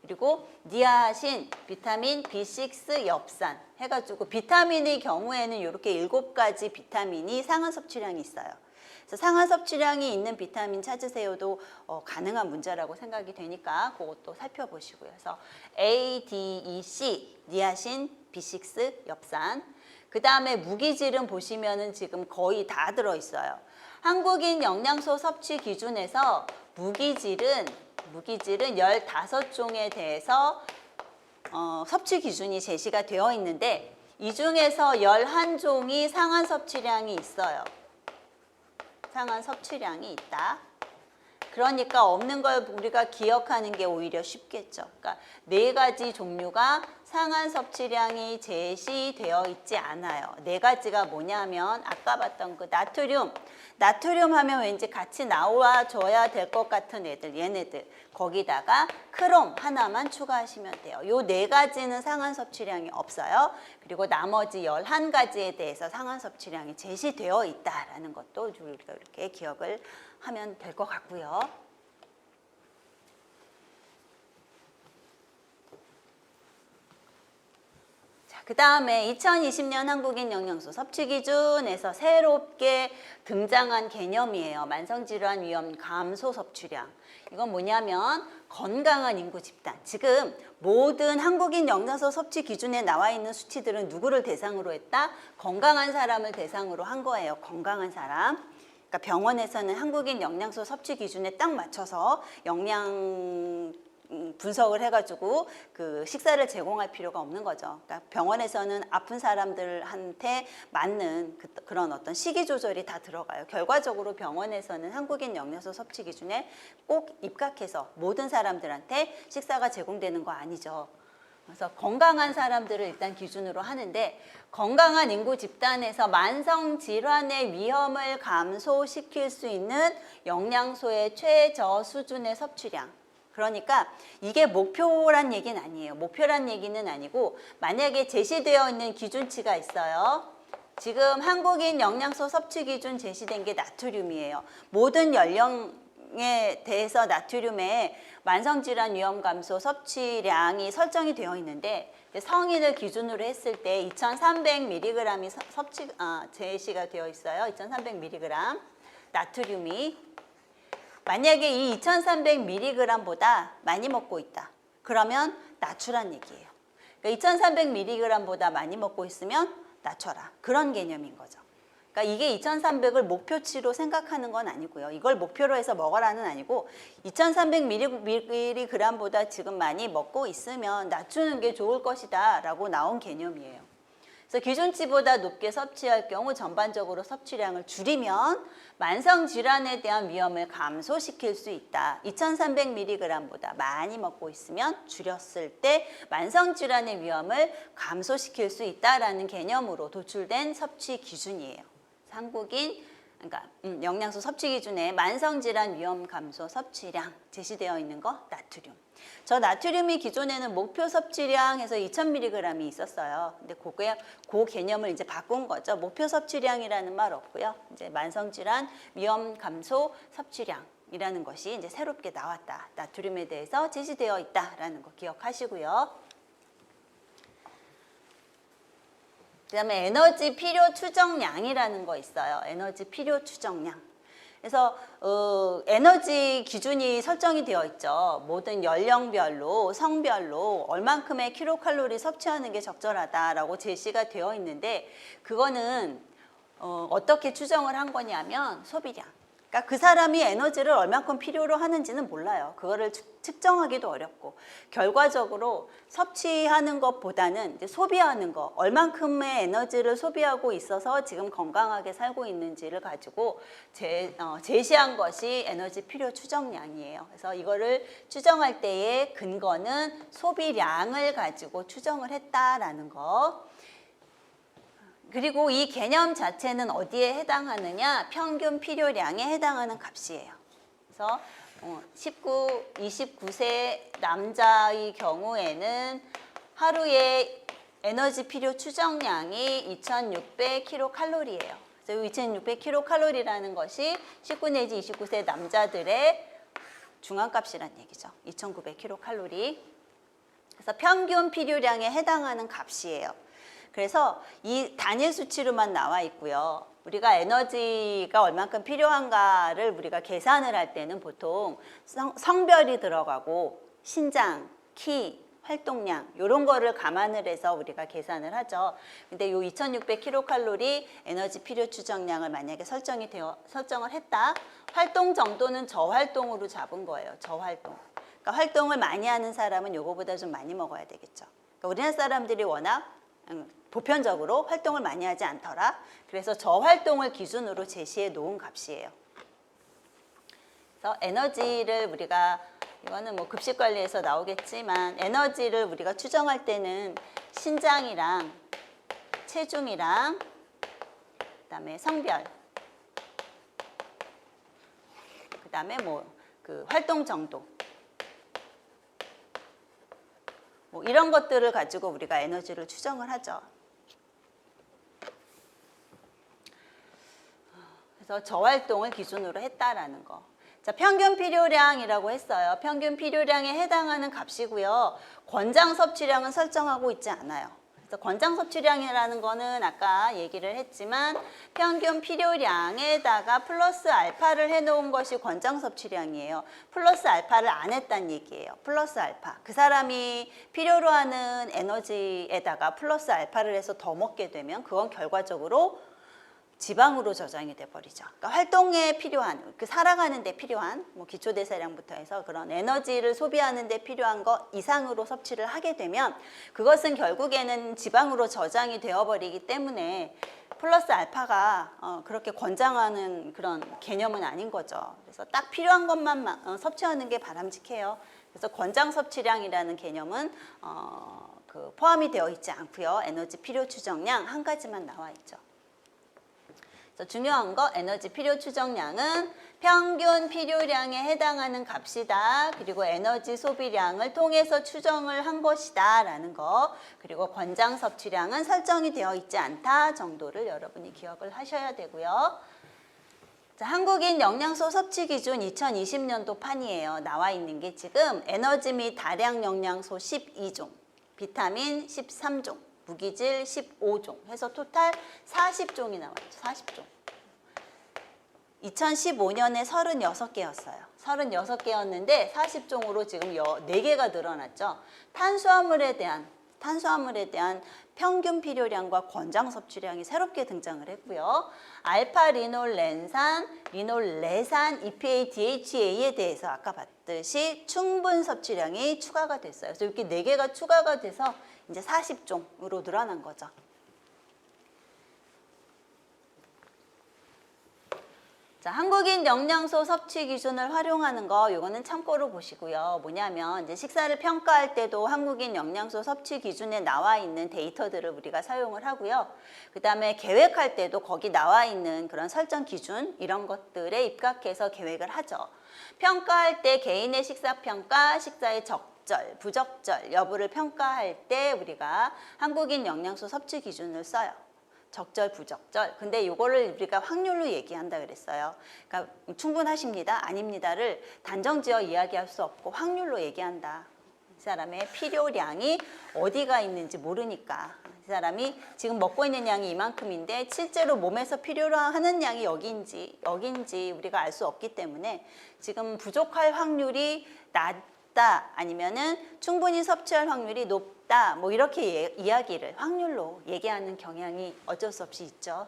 그리고 니아신, 비타민 B6, 엽산 해가지고 비타민의 경우에는 이렇게 7가지 비타민이 상한 섭취량이 있어요. 그래서 상한 섭취량이 있는 비타민 찾으세요도 가능한 문제라고 생각이 되니까 그것도 살펴보시고요. 그래서 A, D, E, C, 니아신, B6, 엽산. 그 다음에 무기질은 보시면은 지금 거의 다 들어있어요. 한국인 영양소 섭취 기준에서 무기질은 15종에 대해서 섭취 기준이 제시가 되어 있는데 이 중에서 11종이 상한 섭취량이 있어요. 상한 섭취량이 있다. 그러니까 없는 걸 우리가 기억하는 게 오히려 쉽겠죠. 그러니까 4가지 종류가 상한 섭취량이 제시되어 있지 않아요. 4가지가 뭐냐면 아까 봤던 그 나트륨 하면 왠지 같이 나와줘야 될 것 같은 얘네들 거기다가 크롬 하나만 추가하시면 돼요. 요 4가지는 상한 섭취량이 없어요. 그리고 나머지 11가지에 대해서 상한 섭취량이 제시되어 있다라는 것도 우리가 이렇게 기억을 하면 될 것 같고요. 그 다음에 2020년 한국인 영양소 섭취 기준에서 새롭게 등장한 개념이에요. 만성질환 위험 감소 섭취량. 이건 뭐냐면 건강한 인구 집단. 지금 모든 한국인 영양소 섭취 기준에 나와 있는 수치들은 누구를 대상으로 했다? 건강한 사람을 대상으로 한 거예요. 건강한 사람. 그러니까 병원에서는 한국인 영양소 섭취 기준에 딱 맞춰서 영양 분석을 해가지고 그 식사를 제공할 필요가 없는 거죠. 그러니까 병원에서는 아픈 사람들한테 맞는 그런 어떤 식이 조절이 다 들어가요. 결과적으로 병원에서는 한국인 영양소 섭취 기준에 꼭 입각해서 모든 사람들한테 식사가 제공되는 거 아니죠. 그래서 건강한 사람들을 일단 기준으로 하는데 건강한 인구 집단에서 만성 질환의 위험을 감소시킬 수 있는 영양소의 최저 수준의 섭취량. 그러니까 이게 목표란 얘기는 아니에요. 목표란 얘기는 아니고 만약에 제시되어 있는 기준치가 있어요. 지금 한국인 영양소 섭취 기준 제시된 게 나트륨이에요. 모든 연령에 대해서 나트륨의 만성질환 위험 감소 섭취량이 설정이 되어 있는데 성인을 기준으로 했을 때 2,300mg이 제시가 되어 있어요. 2,300mg 나트륨이 만약에 이 2,300mg보다 많이 먹고 있다. 그러면 낮추란 얘기예요. 그러니까 2,300mg보다 많이 먹고 있으면 낮춰라. 그런 개념인 거죠. 그러니까 이게 2,300을 목표치로 생각하는 건 아니고요. 이걸 목표로 해서 먹어라는 아니고 2,300mg보다 지금 많이 먹고 있으면 낮추는 게 좋을 것이다 라고 나온 개념이에요. 그래서 기준치보다 높게 섭취할 경우 전반적으로 섭취량을 줄이면 만성질환에 대한 위험을 감소시킬 수 있다. 2,300mg보다 많이 먹고 있으면 줄였을 때 만성질환의 위험을 감소시킬 수 있다라는 개념으로 도출된 섭취 기준이에요. 한국인 그러니까 영양소 섭취 기준에 만성질환 위험 감소 섭취량 제시되어 있는 거 나트륨. 저 나트륨이 기존에는 목표 섭취량 해서 2,000mg이 있었어요. 근데 그 개념을 이제 바꾼 거죠. 목표 섭취량이라는 말 없고요. 이제 만성질환 위험 감소 섭취량이라는 것이 이제 새롭게 나왔다. 나트륨에 대해서 제시되어 있다라는 거 기억하시고요. 그다음에 에너지 필요 추정량이라는 거 있어요. 에너지 필요 추정량. 그래서 에너지 기준이 설정이 되어 있죠. 모든 연령별로, 성별로 얼만큼의 킬로칼로리 섭취하는 게 적절하다라고 제시가 되어 있는데 그거는 어떻게 추정을 한 거냐면 소비량. 그러니까 그 사람이 에너지를 얼만큼 필요로 하는지는 몰라요. 그거를 측정하기도 어렵고 결과적으로 섭취하는 것보다는 이제 소비하는 거, 얼만큼의 에너지를 소비하고 있어서 지금 건강하게 살고 있는지를 가지고 제시한 것이 에너지 필요 추정량이에요. 그래서 이거를 추정할 때의 근거는 소비량을 가지고 추정을 했다라는 거. 그리고 이 개념 자체는 어디에 해당하느냐? 평균 필요량에 해당하는 값이에요. 그래서 29세 남자의 경우에는 하루에 에너지 필요 추정량이 2600kcal예요. 그래서 2600kcal라는 것이 19 내지 29세 남자들의 중앙값이란 얘기죠. 2900kcal. 그래서 평균 필요량에 해당하는 값이에요. 그래서 이 단일 수치로만 나와 있고요. 우리가 에너지가 얼만큼 필요한가를 우리가 계산을 할 때는 보통 성별이 들어가고 신장, 키, 활동량 이런 거를 감안을 해서 우리가 계산을 하죠. 근데 요 2600kcal 에너지 필요 추정량을 만약에 설정을 했다. 활동 정도는 저활동으로 잡은 거예요. 저활동. 그러니까 활동을 많이 하는 사람은 요거보다 좀 많이 먹어야 되겠죠. 그러니까 우리나라 사람들이 워낙 보편적으로 활동을 많이 하지 않더라. 그래서 저활동을 기준으로 제시해 놓은 값이에요. 그래서 에너지를 우리가 이거는 뭐 급식 관리에서 나오겠지만 에너지를 우리가 추정할 때는 신장이랑 체중이랑 그다음에 성별 그다음에 뭐 그 활동 정도 뭐 이런 것들을 가지고 우리가 에너지를 추정을 하죠. 그래서 저활동을 기준으로 했다라는 거. 자, 평균 필요량이라고 했어요. 평균 필요량에 해당하는 값이고요. 권장 섭취량은 설정하고 있지 않아요. 그래서 권장 섭취량이라는 거는 아까 얘기를 했지만 평균 필요량에다가 플러스 알파를 해놓은 것이 권장 섭취량이에요. 플러스 알파를 안 했다는 얘기예요. 플러스 알파. 그 사람이 필요로 하는 에너지에다가 플러스 알파를 해서 더 먹게 되면 그건 결과적으로 지방으로 저장이 돼버리죠. 그러니까 활동에 필요한, 그 살아가는 데 필요한 뭐 기초대사량부터 해서 그런 에너지를 소비하는 데 필요한 것 이상으로 섭취를 하게 되면 그것은 결국에는 지방으로 저장이 되어버리기 때문에 플러스 알파가 그렇게 권장하는 그런 개념은 아닌 거죠. 그래서 딱 필요한 것만 섭취하는 게 바람직해요. 그래서 권장 섭취량이라는 개념은 포함이 되어 있지 않고요. 에너지 필요 추정량 한 가지만 나와 있죠. 중요한 거 에너지 필요 추정량은 평균 필요량에 해당하는 값이다. 그리고 에너지 소비량을 통해서 추정을 한 것이다 라는 거. 그리고 권장 섭취량은 설정이 되어 있지 않다 정도를 여러분이 기억을 하셔야 되고요. 자, 한국인 영양소 섭취 기준 2020년도 판이에요. 나와 있는 게 지금 에너지 및 다량 영양소 12종, 비타민 13종. 무기질 15종 해서 토탈 40종이 나왔죠. 40종. 2015년에 36개였어요. 36개였는데 40종으로 지금 4개가 늘어났죠. 탄수화물에 대한 평균 필요량과 권장 섭취량이 새롭게 등장을 했고요. 알파 리놀렌산, 리놀레산, EPA, DHA에 대해서 아까 봤듯이 충분 섭취량이 추가가 됐어요. 그래서 이렇게 4개가 추가가 돼서 이제 40종으로 늘어난 거죠. 자, 한국인 영양소 섭취 기준을 활용하는 거 이거는 참고로 보시고요. 뭐냐면 이제 식사를 평가할 때도 한국인 영양소 섭취 기준에 나와 있는 데이터들을 우리가 사용을 하고요. 그다음에 계획할 때도 거기 나와 있는 그런 설정 기준 이런 것들에 입각해서 계획을 하죠. 평가할 때 개인의 식사 평가, 식사의 적절, 부적절 여부를 평가할 때 우리가 한국인 영양소 섭취 기준을 써요. 적절, 부적절. 근데 이거를 우리가 확률로 얘기한다 그랬어요. 그러니까 충분하십니다, 아닙니다를 단정지어 이야기할 수 없고 확률로 얘기한다. 사람의 필요량이 어디가 있는지 모르니까. 이 사람이 지금 먹고 있는 양이 이만큼인데 실제로 몸에서 필요로 하는 양이 여기인지 우리가 알 수 없기 때문에 지금 부족할 확률이 낮다 아니면은 충분히 섭취할 확률이 높다 뭐 이렇게 이야기를 확률로 얘기하는 경향이 어쩔 수 없이 있죠.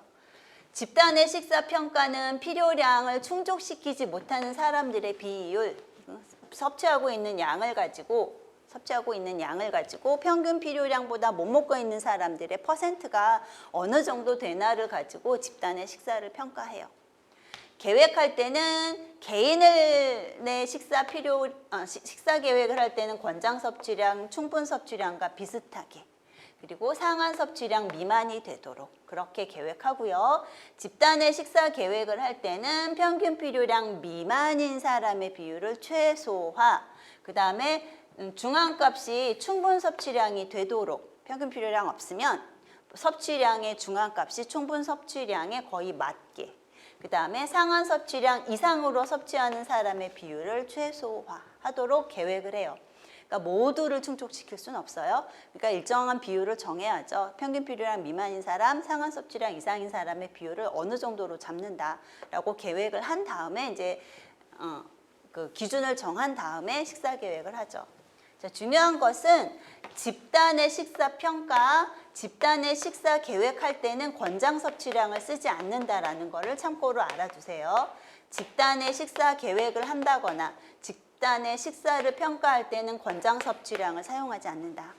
집단의 식사 평가는 필요량을 충족시키지 못하는 사람들의 비율, 섭취하고 있는 양을 가지고 평균 필요량보다 못 먹고 있는 사람들의 퍼센트가 어느 정도 되나를 가지고 집단의 식사를 평가해요. 계획할 때는 개인의 식사 계획을 할 때는 권장 섭취량, 충분 섭취량과 비슷하게 그리고 상한 섭취량 미만이 되도록 그렇게 계획하고요. 집단의 식사 계획을 할 때는 평균 필요량 미만인 사람의 비율을 최소화, 그 다음에 중앙값이 충분 섭취량이 되도록 평균 필요량 없으면 섭취량의 중앙값이 충분 섭취량에 거의 맞게 그 다음에 상한 섭취량 이상으로 섭취하는 사람의 비율을 최소화하도록 계획을 해요. 그러니까 모두를 충족시킬 수는 없어요. 그러니까 일정한 비율을 정해야죠. 평균 필요량 미만인 사람, 상한 섭취량 이상인 사람의 비율을 어느 정도로 잡는다라고 계획을 한 다음에 이제 그 기준을 정한 다음에 식사 계획을 하죠. 자, 중요한 것은 집단의 식사 평가, 집단의 식사 계획할 때는 권장 섭취량을 쓰지 않는다라는 것을 참고로 알아두세요. 집단의 식사 계획을 한다거나 집단의 식사를 평가할 때는 권장 섭취량을 사용하지 않는다.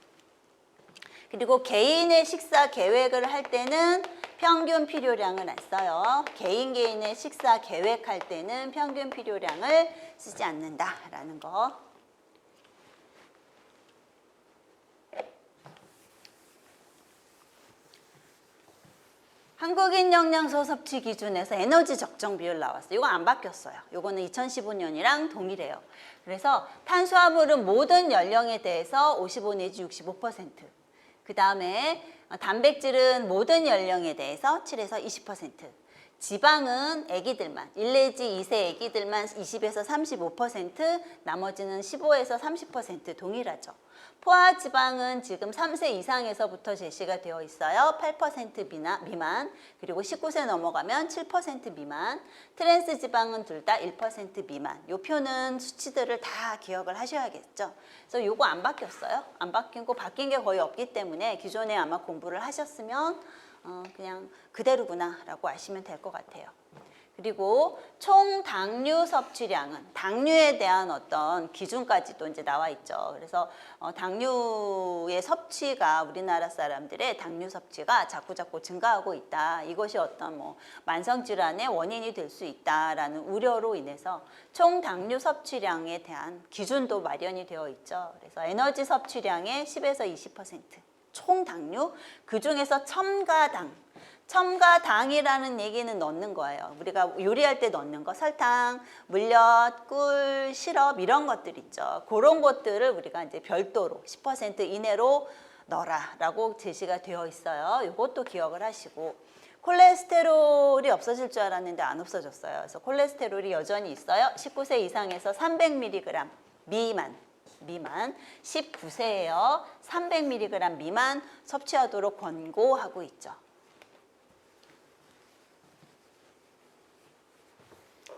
그리고 개인의 식사 계획을 할 때는 평균 필요량을 안 써요. 개인의 식사 계획할 때는 평균 필요량을 쓰지 않는다라는 거. 한국인 영양소 섭취 기준에서 에너지 적정 비율 나왔어요. 이거 안 바뀌었어요. 이거는 2015년이랑 동일해요. 그래서 탄수화물은 모든 연령에 대해서 55 내지 65%. 그 다음에 단백질은 모든 연령에 대해서 7에서 20%. 지방은 아기들만, 1 내지 2세 아기들만 20에서 35%, 나머지는 15에서 30% 동일하죠. 포화지방은 지금 3세 이상에서부터 제시가 되어 있어요. 8% 미만, 그리고 19세 넘어가면 7% 미만, 트랜스 지방은 둘 다 1% 미만. 이 표는 수치들을 다 기억을 하셔야겠죠. 그래서 이거 안 바뀌었어요. 안 바뀐 거 바뀐 게 거의 없기 때문에 기존에 아마 공부를 하셨으면 그냥 그대로구나 라고 아시면 될 것 같아요. 그리고 총 당류 섭취량은 당류에 대한 어떤 기준까지도 이제 나와 있죠. 그래서 당류의 섭취가 우리나라 사람들의 당류 섭취가 자꾸 증가하고 있다. 이것이 어떤 뭐 만성 질환의 원인이 될 수 있다라는 우려로 인해서 총 당류 섭취량에 대한 기준도 마련이 되어 있죠. 그래서 에너지 섭취량의 10에서 20%. 총 당류, 그 중에서 첨가당이라는 얘기는 넣는 거예요. 우리가 요리할 때 넣는 거, 설탕, 물엿, 꿀, 시럽 이런 것들 있죠. 그런 것들을 우리가 이제 별도로 10% 이내로 넣어라라고 제시가 되어 있어요. 이것도 기억을 하시고 콜레스테롤이 없어질 줄 알았는데 안 없어졌어요. 그래서 콜레스테롤이 여전히 있어요. 19세 이상에서 300mg 미만 19세예요. 300mg 미만 섭취하도록 권고하고 있죠.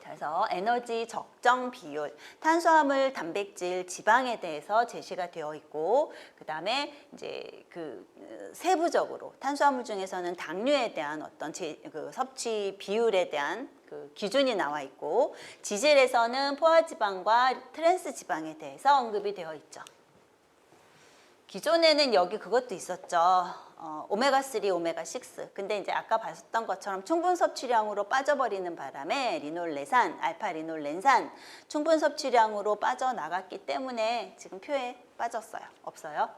그래서 에너지 적정 비율, 탄수화물, 단백질, 지방에 대해서 제시가 되어 있고, 그 다음에 이제 그 세부적으로 탄수화물 중에서는 당류에 대한 어떤 섭취 비율에 대한 그 기준이 나와 있고, 지질에서는 포화지방과 트랜스 지방에 대해서 언급이 되어 있죠. 기존에는 여기 그것도 있었죠. 오메가3, 오메가6. 근데 이제 아까 봤었던 것처럼 충분 섭취량으로 빠져버리는 바람에 리놀레산, 알파리놀렌산 충분 섭취량으로 빠져나갔기 때문에 지금 표에 빠졌어요. 없어요.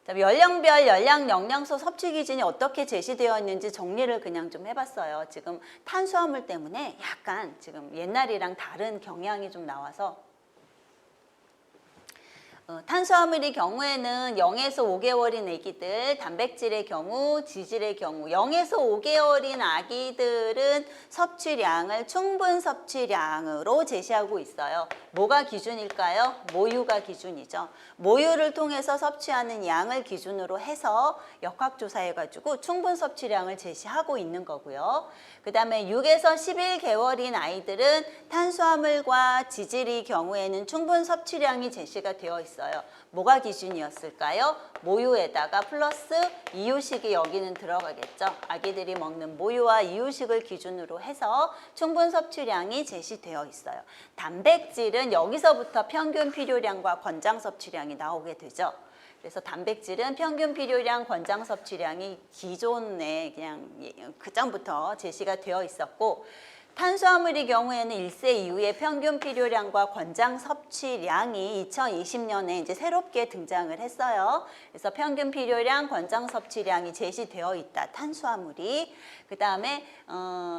연령별 열량 영양소 섭취 기준이 어떻게 제시되어 있는지 정리를 그냥 좀 해봤어요. 지금 탄수화물 때문에 약간 지금 옛날이랑 다른 경향이 좀 나와서 탄수화물의 경우에는 0에서 5개월인 아기들, 단백질의 경우, 지질의 경우 0에서 5개월인 아기들은 섭취량을 충분 섭취량으로 제시하고 있어요. 뭐가 기준일까요? 모유가 기준이죠. 모유를 통해서 섭취하는 양을 기준으로 해서 역학조사해가지고 충분 섭취량을 제시하고 있는 거고요. 그 다음에 6에서 11개월인 아이들은 탄수화물과 지질의 경우에는 충분 섭취량이 제시가 되어 있어요. 뭐가 기준이었을까요? 모유에다가 플러스 이유식이 여기는 들어가겠죠. 아기들이 먹는 모유와 이유식을 기준으로 해서 충분 섭취량이 제시되어 있어요. 단백질은 여기서부터 평균 필요량과 권장 섭취량이 나오게 되죠. 그래서 단백질은 평균 필요량, 권장 섭취량이 기존에 그냥 그전부터 제시가 되어 있었고, 탄수화물의 경우에는 1세 이후에 평균 필요량과 권장 섭취량이 2020년에 이제 새롭게 등장을 했어요. 그래서 평균 필요량, 권장 섭취량이 제시되어 있다. 탄수화물이. 그 다음에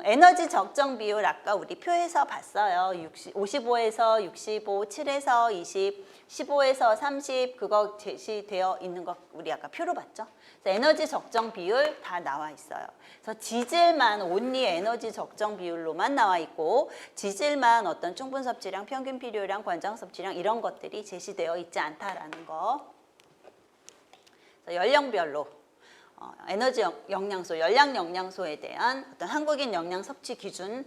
에너지 적정 비율 아까 우리 표에서 봤어요. 55에서 65, 7에서 20, 15에서 30 그거 제시되어 있는 거 우리 아까 표로 봤죠. 그래서 에너지 적정 비율 다 나와 있어요. 그래서 지질만 온리 에너지 적정 비율로만 나와 있고, 지질만 어떤 충분 섭취량, 평균 필요량, 권장 섭취량 이런 것들이 제시되어 있지 않다라는 거. 그래서 연령별로 에너지 영양소, 열량 영양소에 대한 어떤 한국인 영양 섭취 기준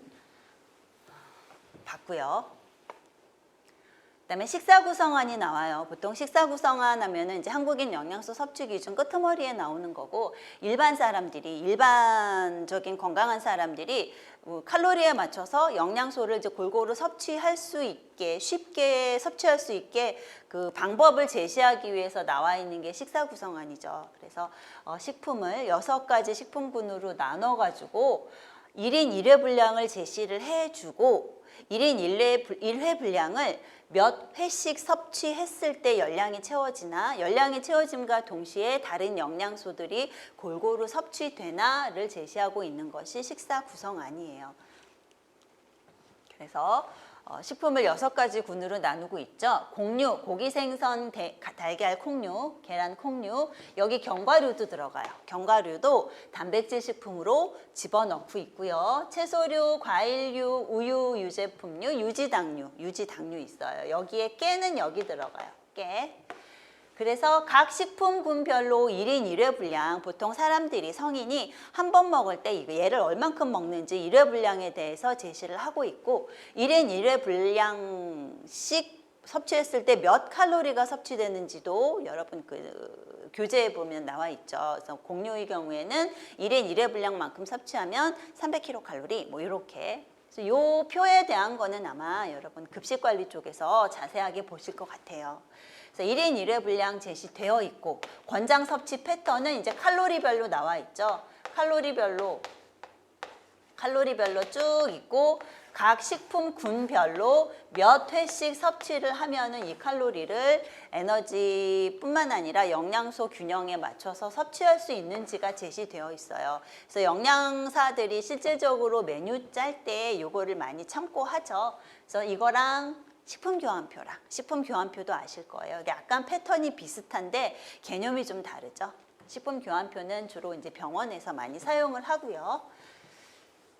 봤고요. 그다음에 식사 구성안이 나와요. 보통 식사 구성안 하면은 이제 한국인 영양소 섭취 기준 끄트머리에 나오는 거고, 일반 사람들이, 일반적인 건강한 사람들이 칼로리에 맞춰서 영양소를 이제 골고루 섭취할 수 있게, 쉽게 섭취할 수 있게 그 방법을 제시하기 위해서 나와 있는 게 식사 구성안이죠. 그래서 식품을 6가지 식품군으로 나눠 가지고 1인 1회 분량을 제시를 해주고, 1인 1회 분량을 몇 회씩 섭취했을 때 열량이 채워지나, 열량이 채워짐과 동시에 다른 영양소들이 골고루 섭취되나를 제시하고 있는 것이 식사 구성안이에요. 그래서 식품을 6가지 군으로 나누고 있죠. 곡류, 고기, 생선, 달걀, 콩류, 계란, 콩류, 여기 견과류도 들어가요. 견과류도 단백질 식품으로 집어넣고 있고요. 채소류, 과일류, 우유, 유제품류, 유지당류 있어요. 여기에 깨는 여기 들어가요. 깨. 그래서 각 식품군별로 1인 1회 분량, 보통 사람들이 성인이 한 번 먹을 때 얘를 얼만큼 먹는지 1회 분량에 대해서 제시를 하고 있고, 1인 1회 분량씩 섭취했을 때 몇 칼로리가 섭취되는지도 여러분 그 교재에 보면 나와 있죠. 그래서 곡류의 경우에는 1인 1회 분량만큼 섭취하면 300kcal 뭐 이렇게. 그래서 요 표에 대한 거는 아마 여러분 급식관리 쪽에서 자세하게 보실 것 같아요. 그래서 1인 1회 분량 제시되어 있고, 권장 섭취 패턴은 이제 칼로리별로 나와 있죠. 칼로리별로 쭉 있고, 각 식품군별로 몇 회씩 섭취를 하면은 이 칼로리를 에너지뿐만 아니라 영양소 균형에 맞춰서 섭취할 수 있는지가 제시되어 있어요. 그래서 영양사들이 실제적으로 메뉴 짤 때 이거를 많이 참고하죠. 그래서 이거랑 식품교환표도 아실 거예요. 약간 패턴이 비슷한데 개념이 좀 다르죠. 식품교환표는 주로 이제 병원에서 많이 사용을 하고요.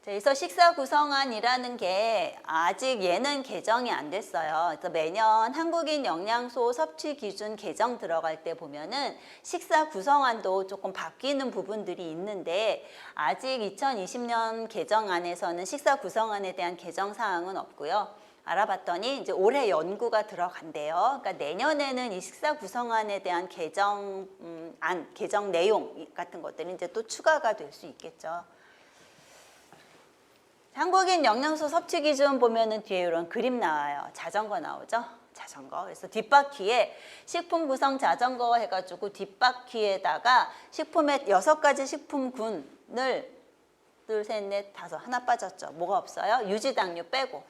그래서 식사 구성안이라는 게 아직 얘는 개정이 안 됐어요. 그래서 매년 한국인 영양소 섭취 기준 개정 들어갈 때 보면은 식사 구성안도 조금 바뀌는 부분들이 있는데, 아직 2020년 개정안에서는 식사 구성안에 대한 개정 사항은 없고요. 알아봤더니 이제 올해 연구가 들어간대요. 그러니까 내년에는 이 식사 구성안에 대한 개정 내용 같은 것들이 이제 또 추가가 될 수 있겠죠. 한국인 영양소 섭취 기준 보면은 뒤에 이런 그림 나와요. 자전거 나오죠? 자전거. 그래서 뒷바퀴에 식품 구성 자전거 해가지고 뒷바퀴에다가 식품의 6가지 식품군을 둘, 셋, 넷, 다섯, 하나 빠졌죠. 뭐가 없어요? 유지당류 빼고.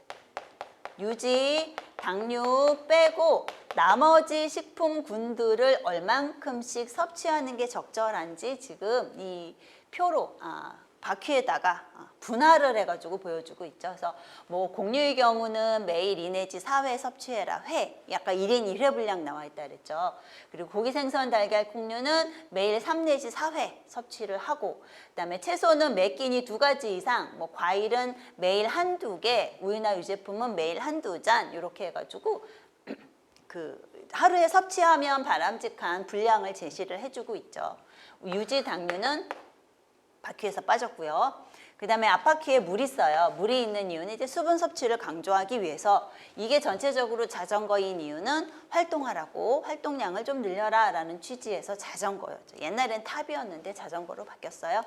유지, 당류 빼고 나머지 식품군들을 얼만큼씩 섭취하는 게 적절한지 지금 이 표로 바퀴에다가 분할을 해가지고 보여주고 있죠. 그래서 뭐 곡류의 경우는 매일 2 내지 4회 섭취해라. 회, 약간 1인 1회 분량 나와 있다 그랬죠. 그리고 고기, 생선, 달걀, 콩류는 매일 3 내지 4회 섭취를 하고, 그다음에 채소는 매 끼니 2가지 이상, 뭐 과일은 매일 1~2개, 우유나 유제품은 매일 1~2잔 이렇게 해가지고 하루에 섭취하면 바람직한 분량을 제시를 해주고 있죠. 유지 당류는 바퀴에서 빠졌고요. 그 다음에 앞바퀴에 물이 있어요. 물이 있는 이유는 이제 수분 섭취를 강조하기 위해서, 이게 전체적으로 자전거인 이유는 활동하라고, 활동량을 좀 늘려라 라는 취지에서 자전거였죠. 옛날엔 탑이었는데 자전거로 바뀌었어요.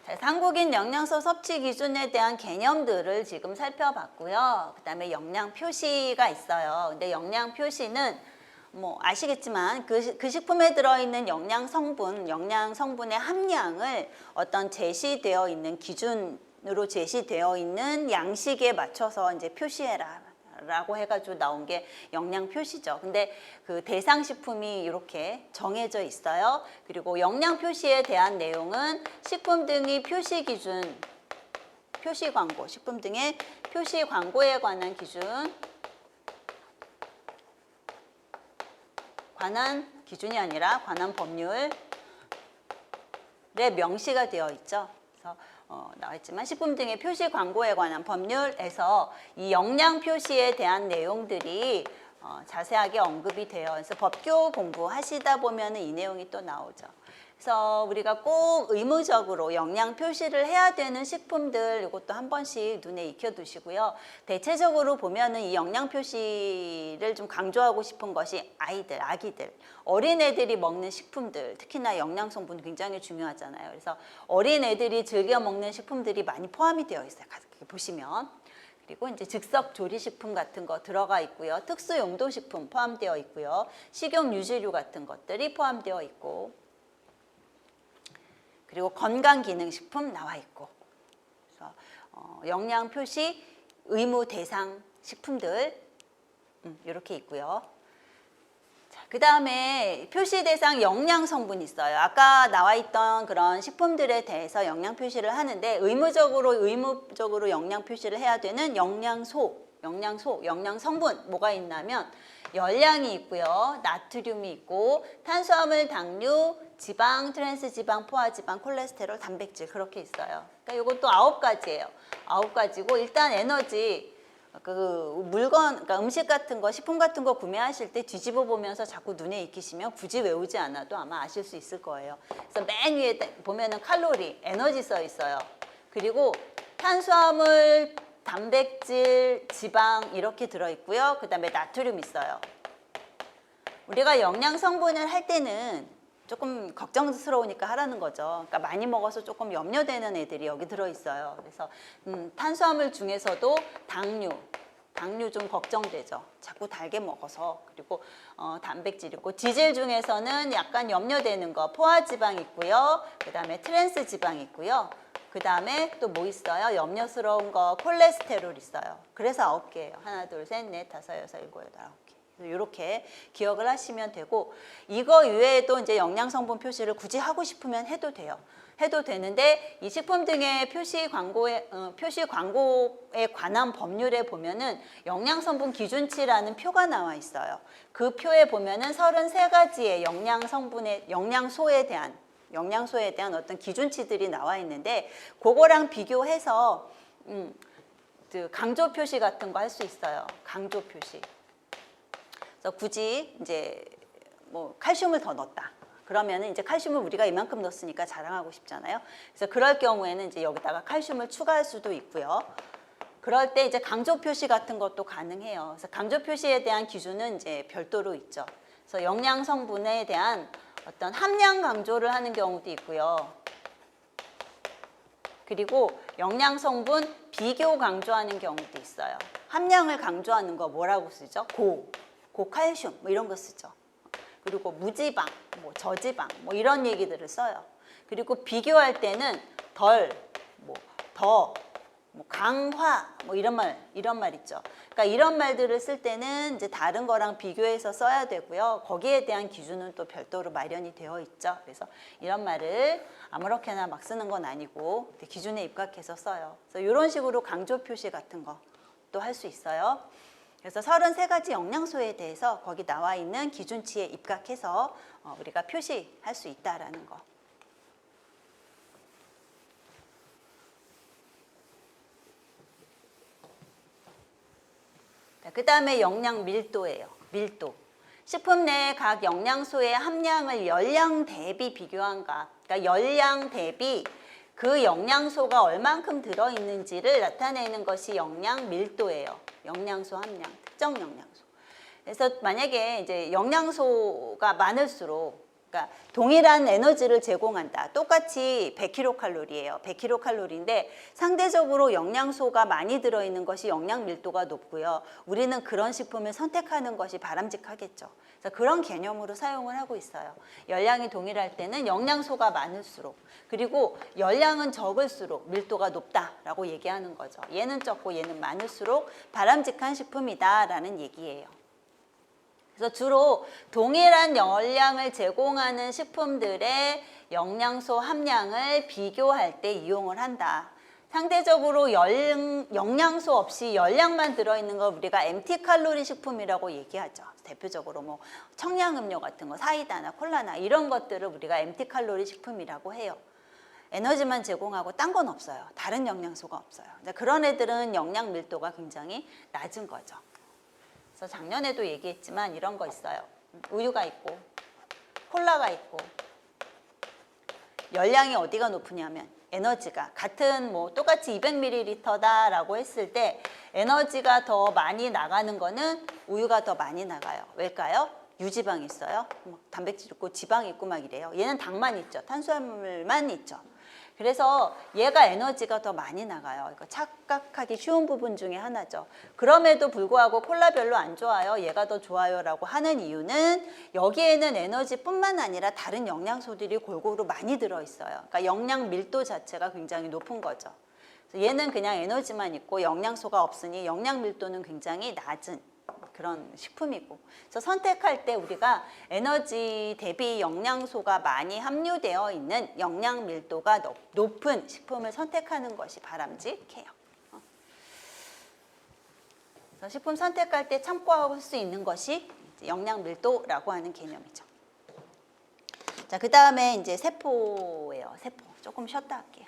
자, 한국인 영양소 섭취 기준에 대한 개념들을 지금 살펴봤고요. 그 다음에 영양 표시가 있어요. 근데 영양 표시는 뭐 아시겠지만 그 식품에 들어있는 영양 성분의 함량을 어떤 제시되어 있는 기준으로 제시되어 있는 양식에 맞춰서 이제 표시해라 라고 해가지고 나온 게 영양 표시죠. 근데 그 대상 식품이 이렇게 정해져 있어요. 그리고 영양 표시에 대한 내용은 식품 등의 표시 기준, 표시 광고, 식품 등의 표시 광고에 관한 기준, 관한 기준이 아니라 관한 법률에 명시가 되어 있죠. 그래서 나와 있지만 식품 등의 표시 광고에 관한 법률에서 이 영양 표시에 대한 내용들이 자세하게 언급이 되어 있어서 법규 공부하시다 보면 이 내용이 또 나오죠. 그래서 우리가 꼭 의무적으로 영양 표시를 해야 되는 식품들, 이것도 한 번씩 눈에 익혀두시고요. 대체적으로 보면은 이 영양 표시를 좀 강조하고 싶은 것이 아이들, 아기들, 어린애들이 먹는 식품들, 특히나 영양 성분 굉장히 중요하잖아요. 그래서 어린애들이 즐겨 먹는 식품들이 많이 포함이 되어 있어요. 보시면. 그리고 이제 즉석 조리식품 같은 거 들어가 있고요. 특수 용도식품 포함되어 있고요. 식용 유지류 같은 것들이 포함되어 있고, 그리고 건강기능식품 나와 있고, 그래서 영양 표시 의무 대상 식품들 이렇게 있고요. 그 다음에 표시 대상 영양 성분이 있어요. 아까 나와 있던 그런 식품들에 대해서 영양 표시를 하는데 의무적으로 영양 표시를 해야 되는 영양소, 영양 성분 뭐가 있냐면 열량이 있고요, 나트륨이 있고, 탄수화물, 당류, 지방, 트랜스지방, 포화지방, 콜레스테롤, 단백질 그렇게 있어요. 그러니까 이것도 9가지예요. 9가지고 일단 에너지 그러니까 음식 같은 거, 식품 같은 거 구매하실 때 뒤집어 보면서 자꾸 눈에 익히시면 굳이 외우지 않아도 아마 아실 수 있을 거예요. 그래서 맨 위에 보면은 칼로리, 에너지 써 있어요. 그리고 탄수화물, 단백질, 지방 이렇게 들어있고요. 그 다음에 나트륨 있어요. 우리가 영양 성분을 할 때는 조금 걱정스러우니까 하라는 거죠. 그러니까 많이 먹어서 조금 염려되는 애들이 여기 들어있어요. 그래서 탄수화물 중에서도 당류 좀 걱정되죠. 자꾸 달게 먹어서. 그리고 단백질 있고, 지질 중에서는 약간 염려되는 거 포화지방 있고요. 그 다음에 트랜스지방 있고요. 그 다음에 또 뭐 있어요? 염려스러운 거 콜레스테롤 있어요. 그래서 9개예요. 하나, 둘, 셋, 넷, 다섯, 여섯, 일곱, 여덟, 9개. 이렇게 기억을 하시면 되고, 이거 이외에도 이제 영양 성분 표시를 굳이 하고 싶으면 해도 돼요. 해도 되는데 이 식품 등의 표시 광고에 관한 법률에 보면은 영양 성분 기준치라는 표가 나와 있어요. 그 표에 보면은 33가지의 영양소에 대한 어떤 기준치들이 나와 있는데, 그거랑 비교해서 강조 표시 같은 거 할 수 있어요. 강조 표시. 그래서 굳이 이제 뭐 칼슘을 더 넣었다. 그러면은 이제 칼슘을 우리가 이만큼 넣었으니까 자랑하고 싶잖아요. 그래서 그럴 경우에는 이제 여기다가 칼슘을 추가할 수도 있고요. 그럴 때 이제 강조 표시 같은 것도 가능해요. 그래서 강조 표시에 대한 기준은 이제 별도로 있죠. 그래서 영양 성분에 대한 어떤 함량 강조를 하는 경우도 있고요. 그리고 영양 성분 비교 강조하는 경우도 있어요. 함량을 강조하는 거 뭐라고 쓰죠? 고칼슘 뭐 이런 거 쓰죠. 그리고 무지방, 뭐 저지방 뭐 이런 얘기들을 써요. 그리고 비교할 때는 덜, 더, 뭐 강화, 뭐 이런 말 있죠. 그러니까 이런 말들을 쓸 때는 이제 다른 거랑 비교해서 써야 되고요. 거기에 대한 기준은 또 별도로 마련이 되어 있죠. 그래서 이런 말을 아무렇게나 막 쓰는 건 아니고 기준에 입각해서 써요. 그래서 이런 식으로 강조 표시 같은 것도 할 수 있어요. 그래서 33가지 영양소에 대해서 거기 나와 있는 기준치에 입각해서 우리가 표시할 수 있다라는 거. 그 다음에 영양 밀도예요. 밀도. 식품 내 각 영양소의 함량을 열량 대비 비교한가. 그러니까 열량 대비 그 영양소가 얼만큼 들어있는지를 나타내는 것이 영양 밀도예요. 영양소 함량, 특정 영양소. 그래서 만약에 이제 영양소가 많을수록, 그러니까 동일한 에너지를 제공한다. 똑같이 100kcal예요. 100kcal인데 상대적으로 영양소가 많이 들어있는 것이 영양 밀도가 높고요. 우리는 그런 식품을 선택하는 것이 바람직하겠죠. 그래서 그런 개념으로 사용을 하고 있어요. 열량이 동일할 때는 영양소가 많을수록, 그리고 열량은 적을수록 밀도가 높다라고 얘기하는 거죠. 얘는 적고 얘는 많을수록 바람직한 식품이다라는 얘기예요. 그래서 주로 동일한 열량을 제공하는 식품들의 영양소 함량을 비교할 때 이용을 한다. 상대적으로 영양소 없이 열량만 들어있는 걸 우리가 MT 칼로리 식품이라고 얘기하죠. 대표적으로 뭐 청량음료 같은 거, 사이다나 콜라나 이런 것들을 우리가 MT 칼로리 식품이라고 해요. 에너지만 제공하고 딴 건 없어요. 다른 영양소가 없어요. 그런 애들은 영양 밀도가 굉장히 낮은 거죠. 그래서 작년에도 얘기했지만 이런 거 있어요. 우유가 있고 콜라가 있고 열량이 어디가 높으냐면 에너지가 같은 뭐 똑같이 200ml다라고 했을 때 에너지가 더 많이 나가는 거는 우유가 더 많이 나가요. 왜일까요? 유지방이 있어요. 단백질 있고 지방이 있고 막 이래요. 얘는 당만 있죠. 탄수화물만 있죠. 그래서 얘가 에너지가 더 많이 나가요. 이거 착각하기 쉬운 부분 중에 하나죠. 그럼에도 불구하고 콜라 별로 안 좋아요. 얘가 더 좋아요라고 하는 이유는 여기에는 에너지뿐만 아니라 다른 영양소들이 골고루 많이 들어있어요. 그러니까 영양 밀도 자체가 굉장히 높은 거죠. 그래서 얘는 그냥 에너지만 있고 영양소가 없으니 영양 밀도는 굉장히 낮은 그런 식품이고, 그래서 선택할 때 우리가 에너지 대비 영양소가 많이 함유되어 있는 영양 밀도가 높은 식품을 선택하는 것이 바람직해요. 그래서 식품 선택할 때 참고할 수 있는 것이 영양 밀도라고 하는 개념이죠. 자, 그 다음에 이제 세포예요. 세포. 조금 쉬었다 할게요.